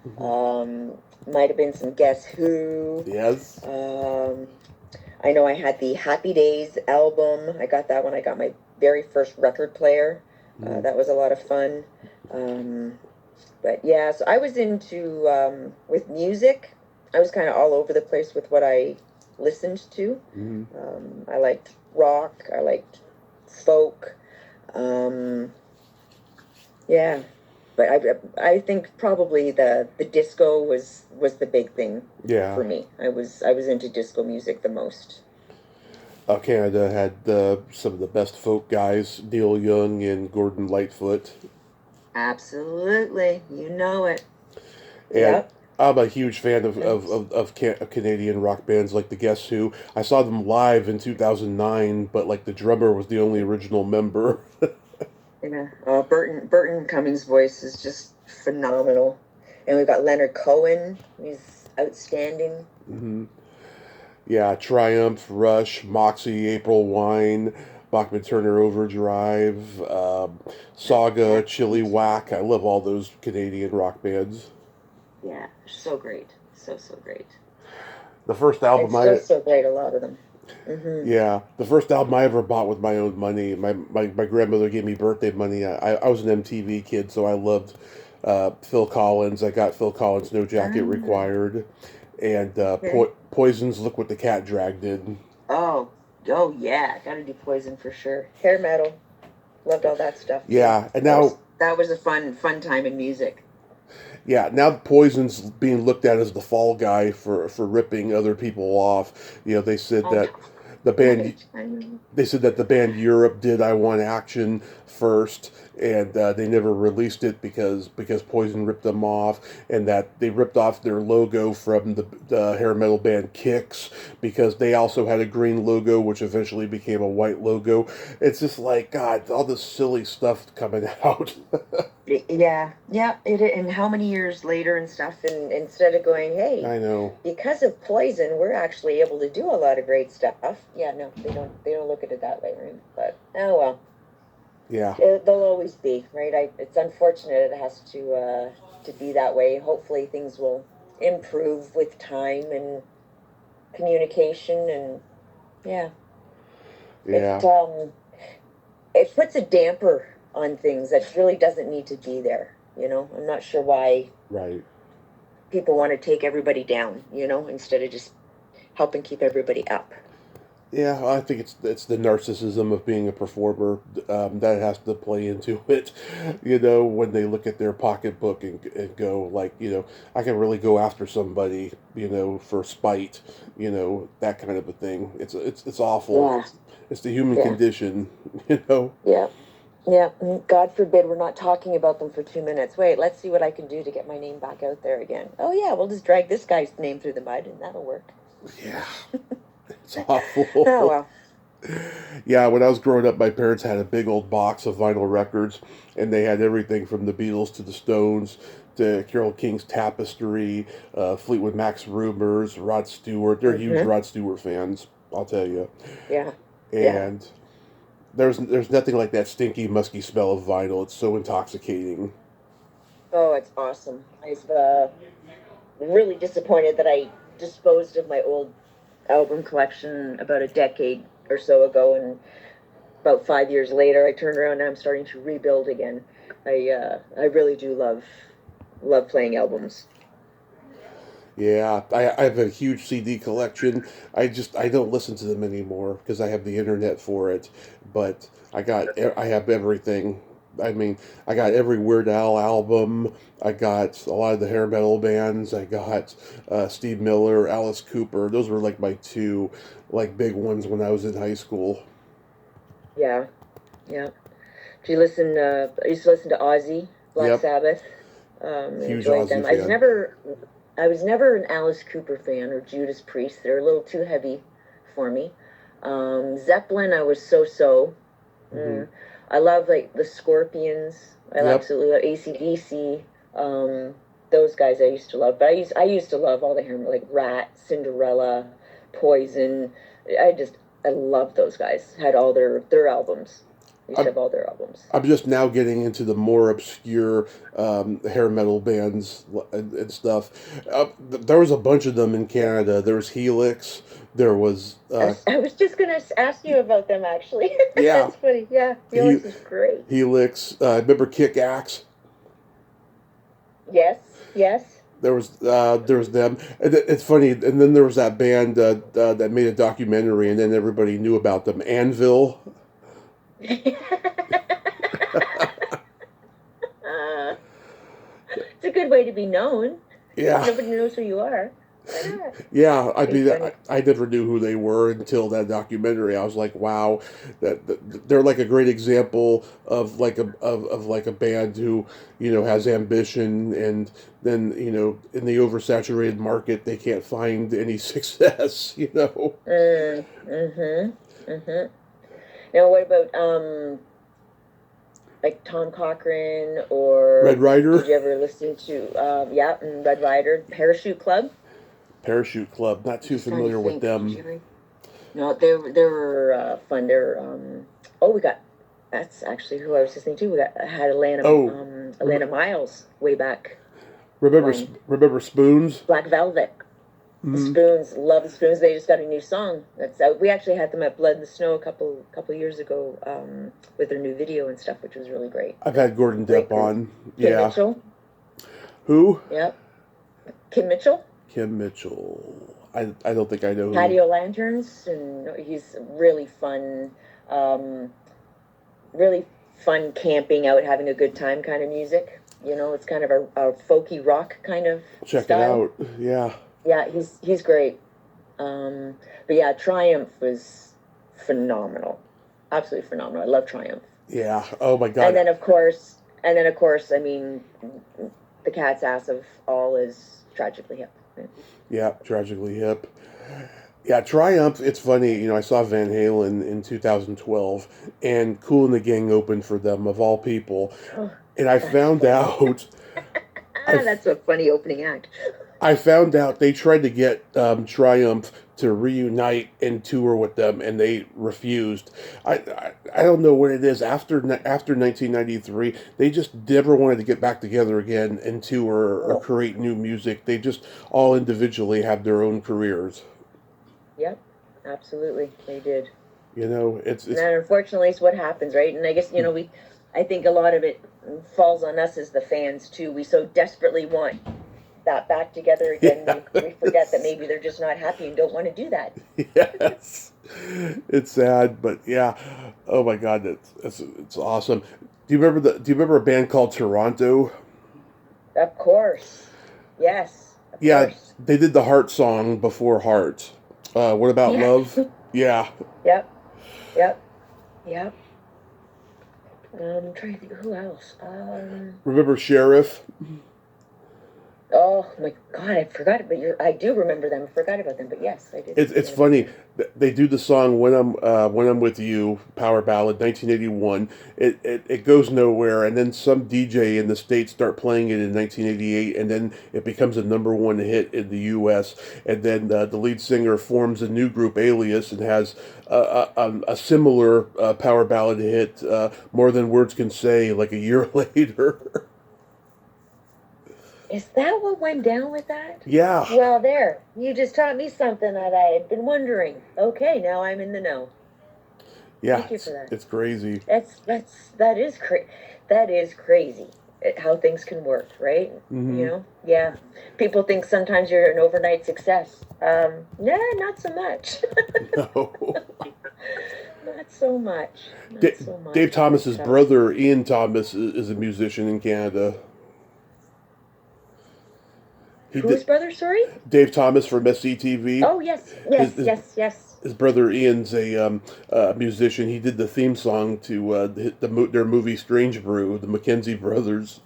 Mm-hmm. Might have been some Guess Who. Yes. I know I had the Happy Days album. I got that when I got my very first record player. That was a lot of fun. But yeah, so I was into, with music, I was kind of all over the place with what I listened to. Mm-hmm. I liked rock. I liked folk. Yeah. But I think probably the disco was the big thing for me. I was into disco music the most. Canada had some of the best folk guys, Neil Young and Gordon Lightfoot. Absolutely. You know it. And Yep. I'm a huge fan Nice. of Canadian rock bands like the Guess Who. I saw them live in 2009, but like the drummer was the only original member. Yeah. Oh, Burton Cummings' voice is just phenomenal. And we've got Leonard Cohen. He's outstanding. hmm Yeah, Triumph, Rush, Moxie, April Wine, Bachman Turner Overdrive, Saga, Chili Exactly. Whack. I love all those Canadian rock bands. Yeah. So great. So, so great. The first And album still I so great, a lot of them. Mm-hmm. Yeah, the first album I ever bought with my own money. My grandmother gave me birthday money. I was an MTV kid, so I loved Phil Collins. I got Phil Collins' No Jacket Ah, Required, and okay. Poison's Look What the Cat Dragged Did. Oh, oh yeah, gotta do Poison for sure. Hair metal, loved all that stuff too. Yeah, and now That was a fun time in music. yeah, now Poison's being looked at as the fall guy for ripping other people off. They said I that know, the band right? I know. they said that the band Europe did "I Want Action" first, and they never released it because Poison ripped them off, and that they ripped off their logo from the hair metal band Kix because they also had a green logo, which eventually became a white logo. It's just like God, all this silly stuff coming out. Yeah, yeah. And how many years later and stuff, and instead of going, hey, I know. because of Poison, we're actually able to do a lot of great stuff. Yeah, no, they don't look at it that way, right? But oh well. Yeah, They'll always be, right? It's unfortunate it has to be that way. Hopefully, things will improve with time and communication, and yeah, it yeah, it puts a damper on things that really doesn't need to be there. I'm not sure why right. people want to take everybody down. Instead of just helping keep everybody up. Yeah, I think it's the narcissism of being a performer that has to play into it. When they look at their pocketbook and go like, I can really go after somebody, for spite, that kind of a thing. It's awful. Yeah, It's the human yeah, condition, you know. yeah. Yeah, God forbid we're not talking about them for 2 minutes. Wait, let's see what I can do to get my name back out there again. Oh, yeah, we'll just drag this guy's name through the mud and that'll work. Yeah, it's Oh, awful. well. Yeah, when I was growing up, my parents had a big old box of vinyl records, and they had everything from the Beatles to the Stones to Carole King's Tapestry, Fleetwood Mac's Rumors, Rod Stewart. They're huge Hmm. Rod Stewart fans, I'll tell you. Yeah, yeah. And there's nothing like that stinky, musky smell of vinyl. It's so intoxicating. Oh, it's awesome. I was really disappointed that I disposed of my old album collection about a decade or so ago, and about 5 years later, I turned around and I'm starting to rebuild again. I really do love playing albums. Yeah, I have a huge CD collection. I don't listen to them anymore because I have the internet for it. But I have everything. I mean, I got every Weird Al album. I got a lot of the hair metal bands. I got Steve Miller, Alice Cooper. Those were like my two like big ones when I was in high school. Yeah, yeah. Do you listen? I used to listen to Ozzy, Black Yep, Sabbath. huge Enjoyed Ozzy them. fan. I was never an Alice Cooper fan or Judas Priest. They're a little too heavy for me. Zeppelin, I was so. Hmm. Mm. I love like the Scorpions. I Yep. absolutely love AC/DC. Those guys I used to love. But I used to love all the hair like Rat, Cinderella, Poison. I love those guys. Had all their albums. I used to have all their albums. I'm just now getting into the more obscure hair metal bands and stuff. There was a bunch of them in Yeah. Canada. There was Helix. There was I was just gonna ask you about them actually. yeah, That's funny. Yeah, he, Felix is great. Helix. Remember Kick Axe? Yes, yes. There was them. And it's funny. And then there was that band that made a documentary, and then everybody knew about them. Anvil. It's a good way to be known. Yeah, Nobody knows who you are. Yeah, I Pretty mean, funny. I never knew who they were until that documentary. I was like, wow, they're like a great example of like of like a band who, has ambition, and then, in the oversaturated market they can't find any success. Mm-hmm. Now, what about like Tom Cochrane, Red or did Rider, you ever listen to Red Rider, Parachute Club? Parachute Club. Not I'm too just trying to familiar with think. Did them. you ever? No, they were fun. They're oh, we got that's actually who I was listening to. We got had Oh, Atlanta Miles way back remember when. remember Spoons? Black Velvet. The Mm-hmm. Spoons, love the Spoons. They just got a new song that's out. We actually had them at Blood in the Snow a couple years ago, with their new video and stuff, which was really great. I've had Gordon Great Depp group. on. Kim Yeah. Mitchell. Who? Yep. Kim Mitchell. Kim Mitchell. I don't think I know who. Patio Lanterns, and he's um, really fun camping out, having a good time kind of music. It's kind of a folky rock kind of Check style. it out. Yeah. Yeah, he's great. But yeah, Triumph was phenomenal, absolutely phenomenal. I love Triumph. Yeah. Oh my God. And then of course, I mean, the cat's ass of all is Tragically Hip. Right? Yeah, Tragically Hip. Yeah, Triumph. It's funny, I saw Van Halen in 2012, and Kool and the Gang opened for them, of all people. Oh, And I found out. That's a funny opening act. I found out they tried to get Triumph to reunite and tour with them, and they refused. I don't know what it is. After 1993, they just never wanted to get back together again and tour or create new music. They just all individually have their own careers. Yep, absolutely, they did. It's And unfortunately, it's what happens, right? And I guess I think a lot of it falls on us as the fans too. We so desperately want that back together again. Yeah. We forget that maybe they're just not happy and don't want to do that. Yes, it's sad, but yeah. Oh my God, it's awesome. Do you remember a band called Toronto? Of course, yes. Of Yeah, course. they did the Heart song before Heart. What about Love? Yeah. Yep. Yep. Yep. I'm trying to think who else. Remember Sheriff? Oh my God, I forgot it. But I do remember them. I forgot about them. But yes, I did. It's funny. They do the song when I'm with you, power ballad, 1981. It goes nowhere, and then some DJ in the States start playing it in 1988, and then it becomes a #1 hit in the U.S. And then the lead singer forms a new group, Alias, and has a similar power ballad hit, More Than Words Can Say, like a year later. Is that what went down with that? Yeah. Well, there. You just taught me something that I had been wondering. Okay, now I'm in the know. Yeah. Thank you for that. It's crazy. That is crazy. How things can work, right? Mm-hmm. Yeah. People think sometimes you're an overnight success. Yeah, not so much. No. Not so much. Dave Thomas's brother, Ian Thomas, is a musician in Canada. Whose brother, sorry? Dave Thomas from SCTV. Oh, yes. Yes. His brother Ian's a musician. He did the theme song to their movie Strange Brew, the Mackenzie brothers.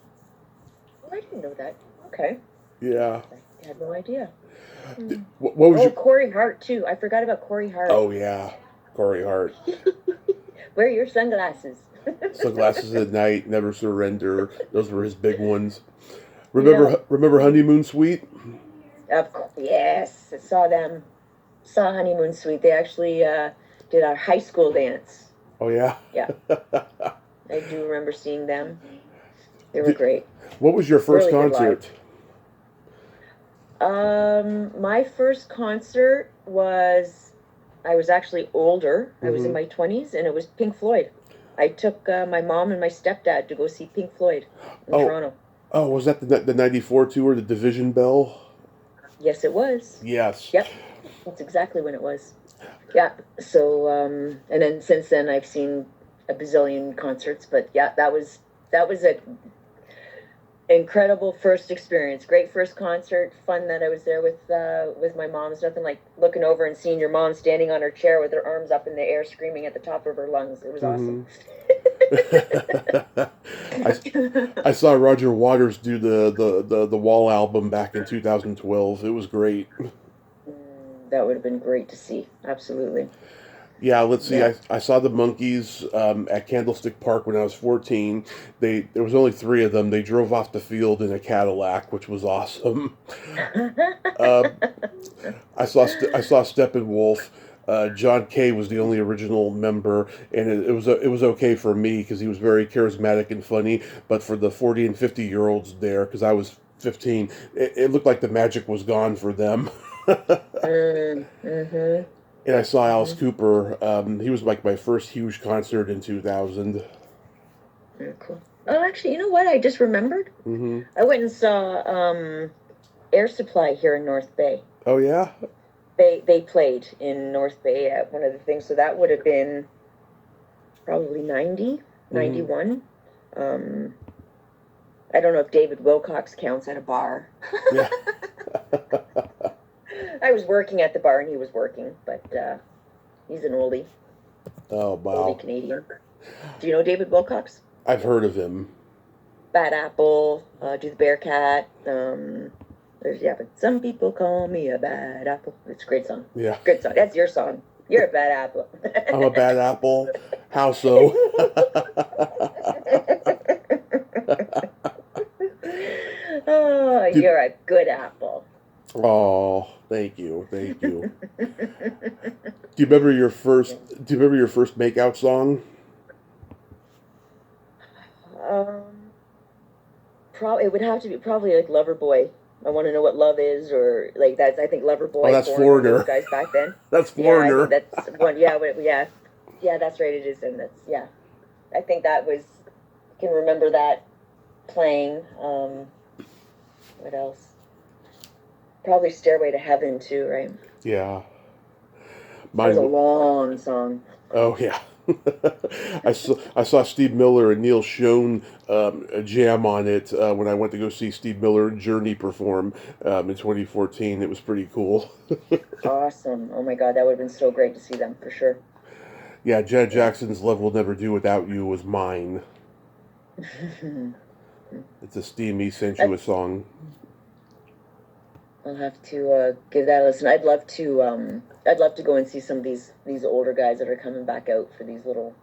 Oh, I didn't know that. Okay. Yeah. I had no idea. What was your... Corey Hart, too. I forgot about Corey Hart. Oh, yeah. Corey Hart. Wear your sunglasses. Sunglasses at Night, Never Surrender. Those were his big ones. Remember Honeymoon Suite? Of course, yes. I saw them. Saw Honeymoon Suite. They actually did our high school dance. Oh, yeah? Yeah. I do remember seeing them. They were great. What was your first really concert? My first concert was, I was actually older. I was in my 20s, and it was Pink Floyd. I took my mom and my stepdad to go see Pink Floyd in Toronto. Oh, was that the 94 tour, the Division Bell? Yes, it was. Yes. Yep. That's exactly when it was. Yeah. So, and then since then I've seen a bazillion concerts, but yeah, that was Incredible first experience. Great first concert. Fun that I was there with my mom. It's nothing like looking over and seeing your mom standing on her chair with her arms up in the air, screaming at the top of her lungs. It was awesome. I saw Roger Waters do the Wall album back in 2012. It was great. That would have been great to see. Absolutely. Yeah, let's see. Yeah. I saw the Monkees at Candlestick Park when I was 14. There was only three of them. They drove off the field in a Cadillac, which was awesome. uh, I saw Steppenwolf. John Kay was the only original member, and it was okay for me because he was very charismatic and funny. But for the 40 and 50-year-olds there, because I was 15, it looked like the magic was gone for them. Mm-hmm. And I saw Alice Cooper. He was like my first huge concert in 2000. Very cool. Oh, actually, you know what? I just remembered. Mm-hmm. I went and saw Air Supply here in North Bay. Oh, yeah? They played in North Bay at one of the things, so that would have been probably 90, 91. I don't know if David Wilcox counts at a bar. Yeah. I was working at the bar and he was working, but he's an oldie. Oh, wow. Oldie Canadian. Do you know David Wilcox? I've heard of him. Bad Apple, Do the Bearcat. But some people call me a bad apple. It's a great song. Yeah. Good song. That's your song. You're a bad apple. I'm a bad apple. How so? Oh, you're a good apple. Oh, thank you. Do you remember your first makeout song? Probably it would have to be probably like Loverboy. I want to know what love is, or like that's. I think Loverboy. Oh, that's Foreigner. Guys back then. That's Foreigner. Yeah, that's one. Yeah, that's right. It is, and that's yeah. I think that was. I can remember that playing. What else? Probably Stairway to Heaven too, right? Yeah. That was a long song. Oh yeah. I saw Steve Miller and Neil Schon jam on it when I went to go see Steve Miller and Journey perform in 2014. It was pretty cool. Awesome. Oh my God, that would have been so great to see them for sure. Yeah, Janet Jackson's Love Will Never Do Without You was mine. It's a steamy, sensuous song. I'll have to give that a listen. I'd love to go and see some of these older guys that are coming back out for these little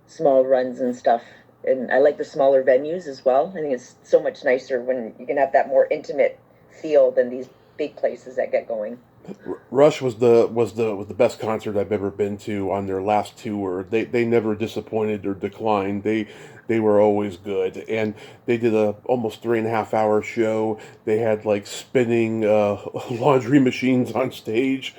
small runs and stuff. And I like the smaller venues as well. I think it's so much nicer when you can have that more intimate feel than these big places that get going. Rush was the best concert I've ever been to on their last tour. They never disappointed or declined. They were always good, and they did a almost 3.5 hour show. They had like spinning laundry machines on stage,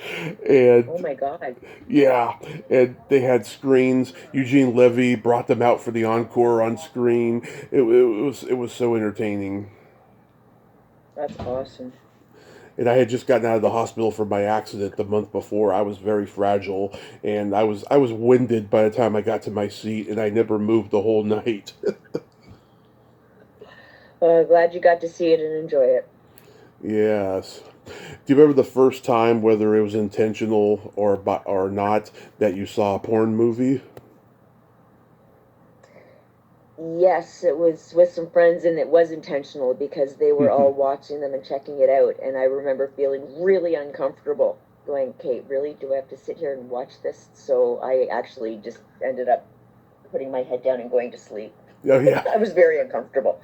and oh my God, yeah, and they had screens. Eugene Levy brought them out for the encore on screen. It was so entertaining. That's awesome. And I had just gotten out of the hospital from my accident the month before. I was very fragile, and I was winded by the time I got to my seat, and I never moved the whole night. Well, glad you got to see it and enjoy it. Yes. Do you remember the first time, whether it was intentional or not, that you saw a porn movie? Yes, it was with some friends, and it was intentional because they were all watching them and checking it out. And I remember feeling really uncomfortable, going, "Kate, really? Do I have to sit here and watch this?" So I actually just ended up putting my head down and going to sleep. Oh, yeah. I was very uncomfortable.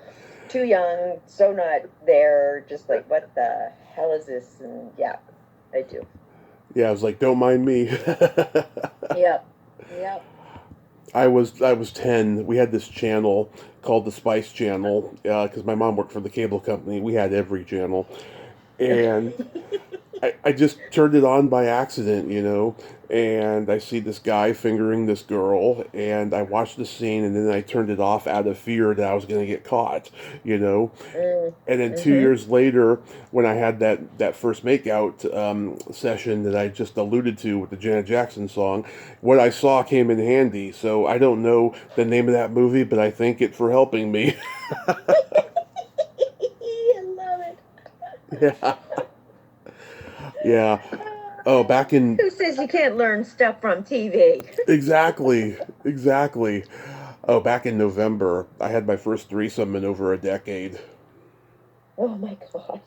Too young, so not there, just like, what the hell is this? And yeah, I do. Yeah, I was like, don't mind me. Yep. I was 10. We had this channel called the Spice Channel because my mom worked for the cable company. We had every channel, and I just turned it on by accident, and I see this guy fingering this girl, and I watched the scene, and then I turned it off out of fear that I was going to get caught, And then 2 years later, when I had that first makeout session that I just alluded to with the Janet Jackson song, what I saw came in handy. So I don't know the name of that movie, but I thank it for helping me. Yeah. Yeah. Oh, back in Who says you can't learn stuff from TV? exactly, exactly. Oh, back in November, I had my first threesome in over a decade. Oh my God.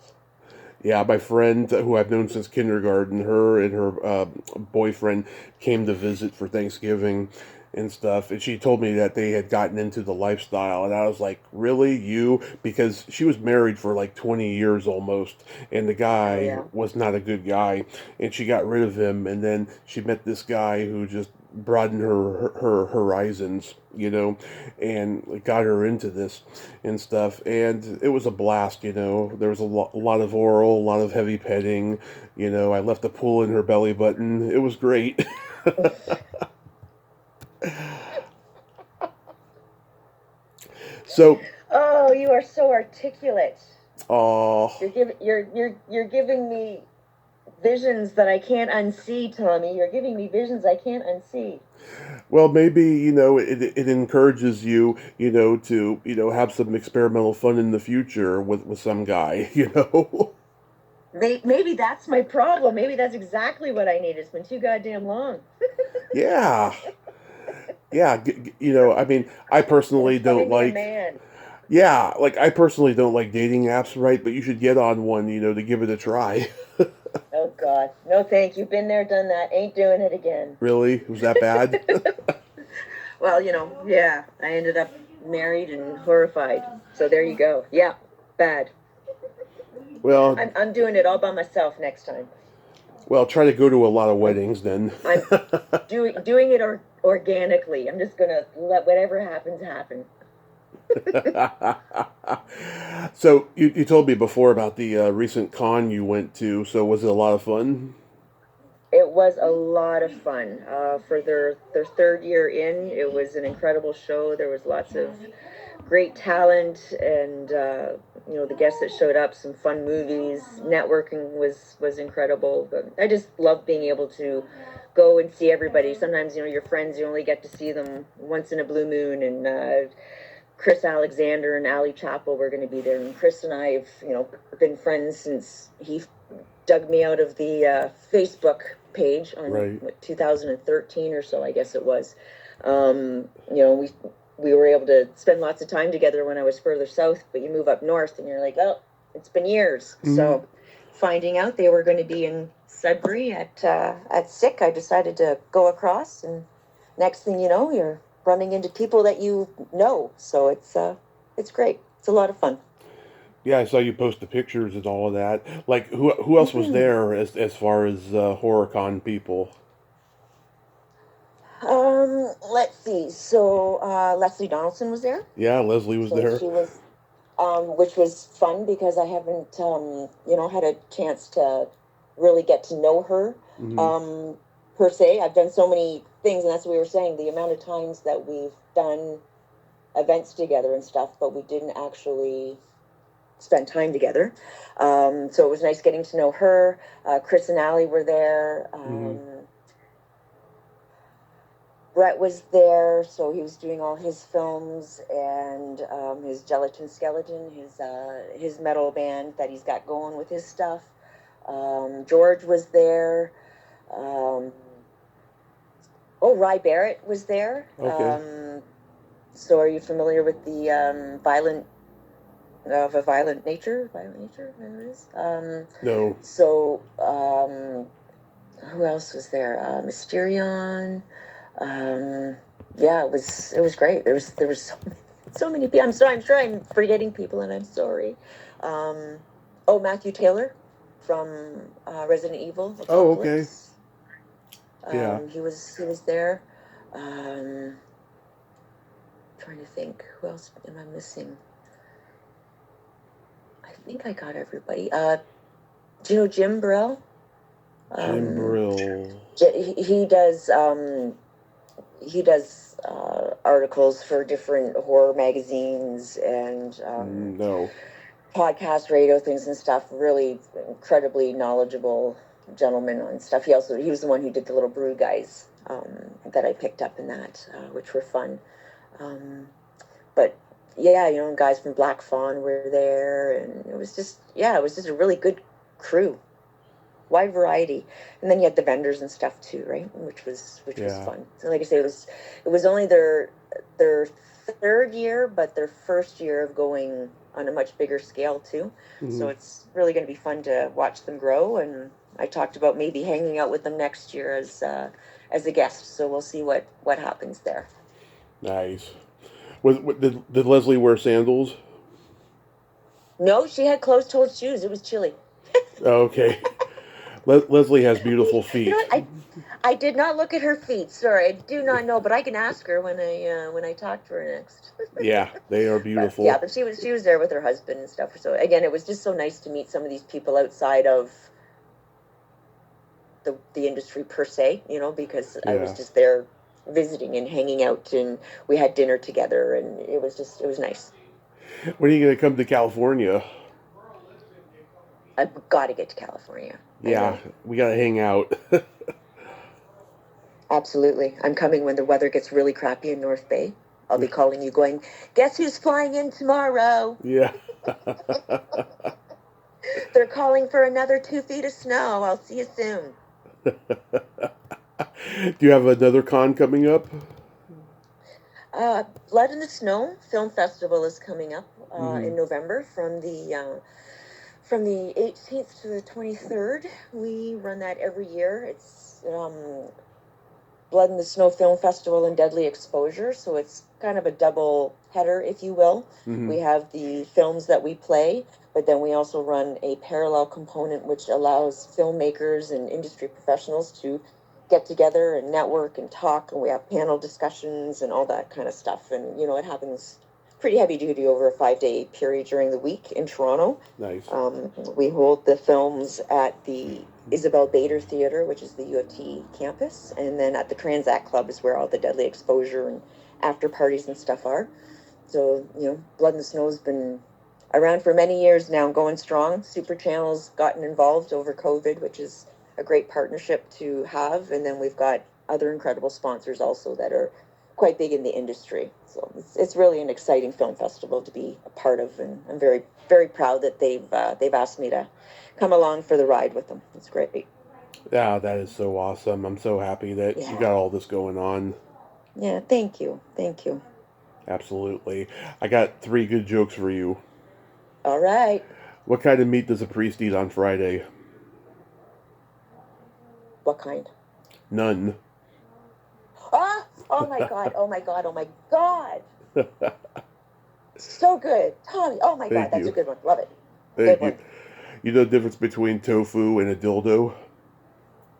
Yeah, my friend who I've known since kindergarten, her and her boyfriend came to visit for Thanksgiving and stuff, and she told me that they had gotten into the lifestyle, and I was like, "Really, you?" Because she was married for like 20 years almost, and the Oh guy yeah. was not a good guy, and she got rid of him, and then she met this guy who just broadened her horizons, and got her into this and stuff. And it was a blast, There was a lot of oral, a lot of heavy petting. I left a pool in her belly button. It was great. So, Oh, you are so articulate. oh, You're giving me visions that I can't unsee, Tommy. You're giving me visions I can't unsee. well, maybe, it encourages you, to, have some experimental fun in the future with some guy, Maybe that's my problem. Maybe that's exactly what I need. It's been too goddamn long. Yeah. Yeah, I mean, I personally don't Find me a like, man. yeah, like I personally don't like dating apps, right? But you should get on one, to give it a try. Oh God, no, thank you. Been there, done that. Ain't doing it again. Really? Was that bad? Well, yeah. I ended up married and horrified. So there you go. Yeah, bad. Well, I'm doing it all by myself next time. well, try to go to a lot of weddings then. I'm doing it organically. I'm just gonna let whatever happens happen. So you told me before about the recent con you went to. So was it a lot of fun? It was a lot of fun. For their third year in, it was an incredible show. There was lots of great talent, and the guests that showed up, some fun movies. Networking was incredible. But I just love being able to go and see everybody. Sometimes your friends, you only get to see them once in a blue moon, and Chris Alexander and Ali Chappell were going to be there. And Chris and I have, been friends since he dug me out of the Facebook page on Right. 2013 or so, I guess it was. We were able to spend lots of time together when I was further south, but you move up north and you're like, oh, it's been years. Mhm. So finding out they were going to be in Sudbury at SICK, I decided to go across, and next thing you know, you're running into people that you know. So it's great. It's a lot of fun. Yeah, I saw you post the pictures and all of that. Like, who else was Mhm. there as far as HorrorCon people? Let's see. So Leslie Donaldson was there. Yeah, Leslie was So there. she was, which was fun because I haven't, had a chance to really get to know her, Hmm. um, per se. I've done so many things, and that's what we were saying. The amount of times that we've done events together and stuff, but we didn't actually spend time together. So it was nice getting to know her. Chris and Allie were there. Hmm. Brett was there, so he was doing all his films and his Gelatin Skeleton, his metal band that he's got going with his stuff. George was there. Um, Rye Barrett was there. Okay. So are you familiar with the violent nature? Violent nature, there it is. No. So who else was there? Mysterion. Yeah, it was great. There was so many people. I'm sure I'm forgetting people, and I'm sorry. Matthew Taylor from Resident Evil Oh, okay. Apocalypse. Yeah. He was there. Um, Trying to think, who else am I missing? I think I got everybody. Do you know Jim Burrell? Jim Brill. He does articles for different horror magazines and No. podcast radio things and stuff. Really incredibly knowledgeable gentleman on stuff. He was the one who did the little brew guys that I picked up in that, which were fun. But yeah, you know, guys from Black Fawn were there, and it was just, yeah, it was just a really good crew, wide variety, and then you had the vendors and stuff too, right? Which was Yeah. fun. So, like I say, it was only their third year, but their first year of going on a much bigger scale too. So Hmm. it's really going to be fun to watch them grow. And I talked about maybe hanging out with them next year as a guest. So we'll see what happens there. Nice. Did Leslie wear sandals? No, she had closed-toed shoes. It was chilly. Okay. Leslie has beautiful You know feet. what? I did not look at her feet. Sorry, I do not know, but I can ask her when I talk to her next. Yeah, they are But yeah, beautiful. but she was there with her husband and stuff. So again, it was just so nice to meet some of these people outside of the industry per se, you know, because I was Yeah. just there visiting and hanging out, and we had dinner together, and it was nice. When are you going to come to California? I've got to get to California. I Yeah, know. we got to hang out. Absolutely. I'm coming when the weather gets really crappy in North Bay. I'll be calling you going, guess who's flying in tomorrow? Yeah. They're calling for another 2 feet of snow. I'll see you soon. Do you have another con coming up? Blood in the Snow Film Festival is coming up Hmm. in November from the 18th to the 23rd. We run that every year. It's Blood in the Snow Film Festival and Deadly Exposure, so it's kind of a double header, if you will. Hmm. We have the films that we play, but then we also run a parallel component which allows filmmakers and industry professionals to get together and network and talk, and we have panel discussions and all that kind of stuff. And you know, it happens pretty heavy duty over a 5 day period during the week in Toronto. Nice. We hold the films at the Isabel Bader Theater, which is the U of T campus, and then at the Transact Club is where all the Deadly Exposure and after parties and stuff are. So, you know, Blood in the Snow has been around for many years now, going strong. Super Channel's gotten involved over COVID, which is a great partnership to have. And then we've got other incredible sponsors also that are quite big in the industry. So it's really an exciting film festival to be a part of, and I'm very very proud that they've asked me to come along for the ride with them. It's great. Yeah, that is so awesome. I'm so happy that you Yeah, got all this going on. yeah. Thank you, thank you. Absolutely. I got three good jokes for you. All right. What kind of meat does a priest eat on Friday? What kind? None. Ah! Oh my God! Oh my God! Oh my God! So good, Tommy. Oh my God, Thank that's a you. good one. Love it. Good Thank you. one. You know the difference between tofu and a dildo?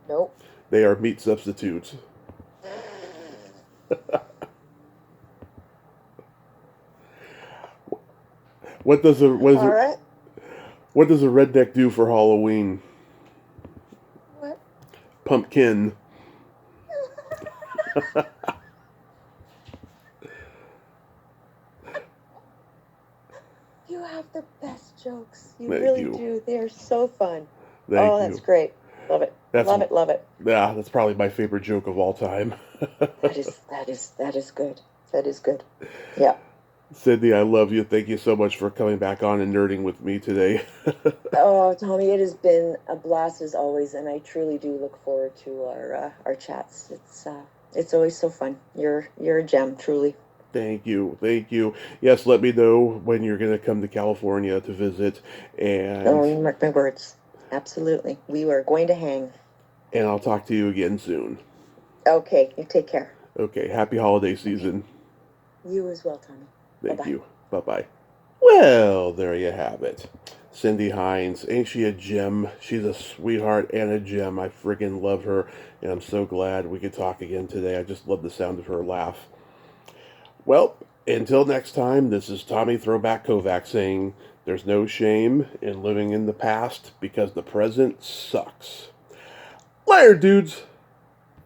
Nope. They are meat substitutes. What does a what is All a, right. what does a redneck do for Halloween? What? Pumpkin. You have the best jokes. You Thank really you. do. They are so fun. Thank Oh, that's you. great. Love it. That's Love it. Love it. yeah, that's probably my favorite joke of all time. That is good. That is good. Yeah. Cindy, I love you. Thank you so much for coming back on and nerding with me today. Oh, Tommy, it has been a blast as always, and I truly do look forward to our chats. It's always so fun. You're a gem, truly. Thank you. Thank you. Yes, let me know when you're going to come to California to visit, and Oh, you mark my words. Absolutely. We are going to hang. I'll talk to you again soon. Okay, you take care. Okay, happy holiday season. You as well, Tommy. Bye Thank bye. you. Bye-bye. Well, there you have it. Cindy Hinds. Ain't she a gem? She's a sweetheart and a gem. I friggin' love her, and I'm so glad we could talk again today. I just love the sound of her laugh. Well, until next time, this is Tommy Throwback Kovac saying there's no shame in living in the past because the present sucks. Later, dudes!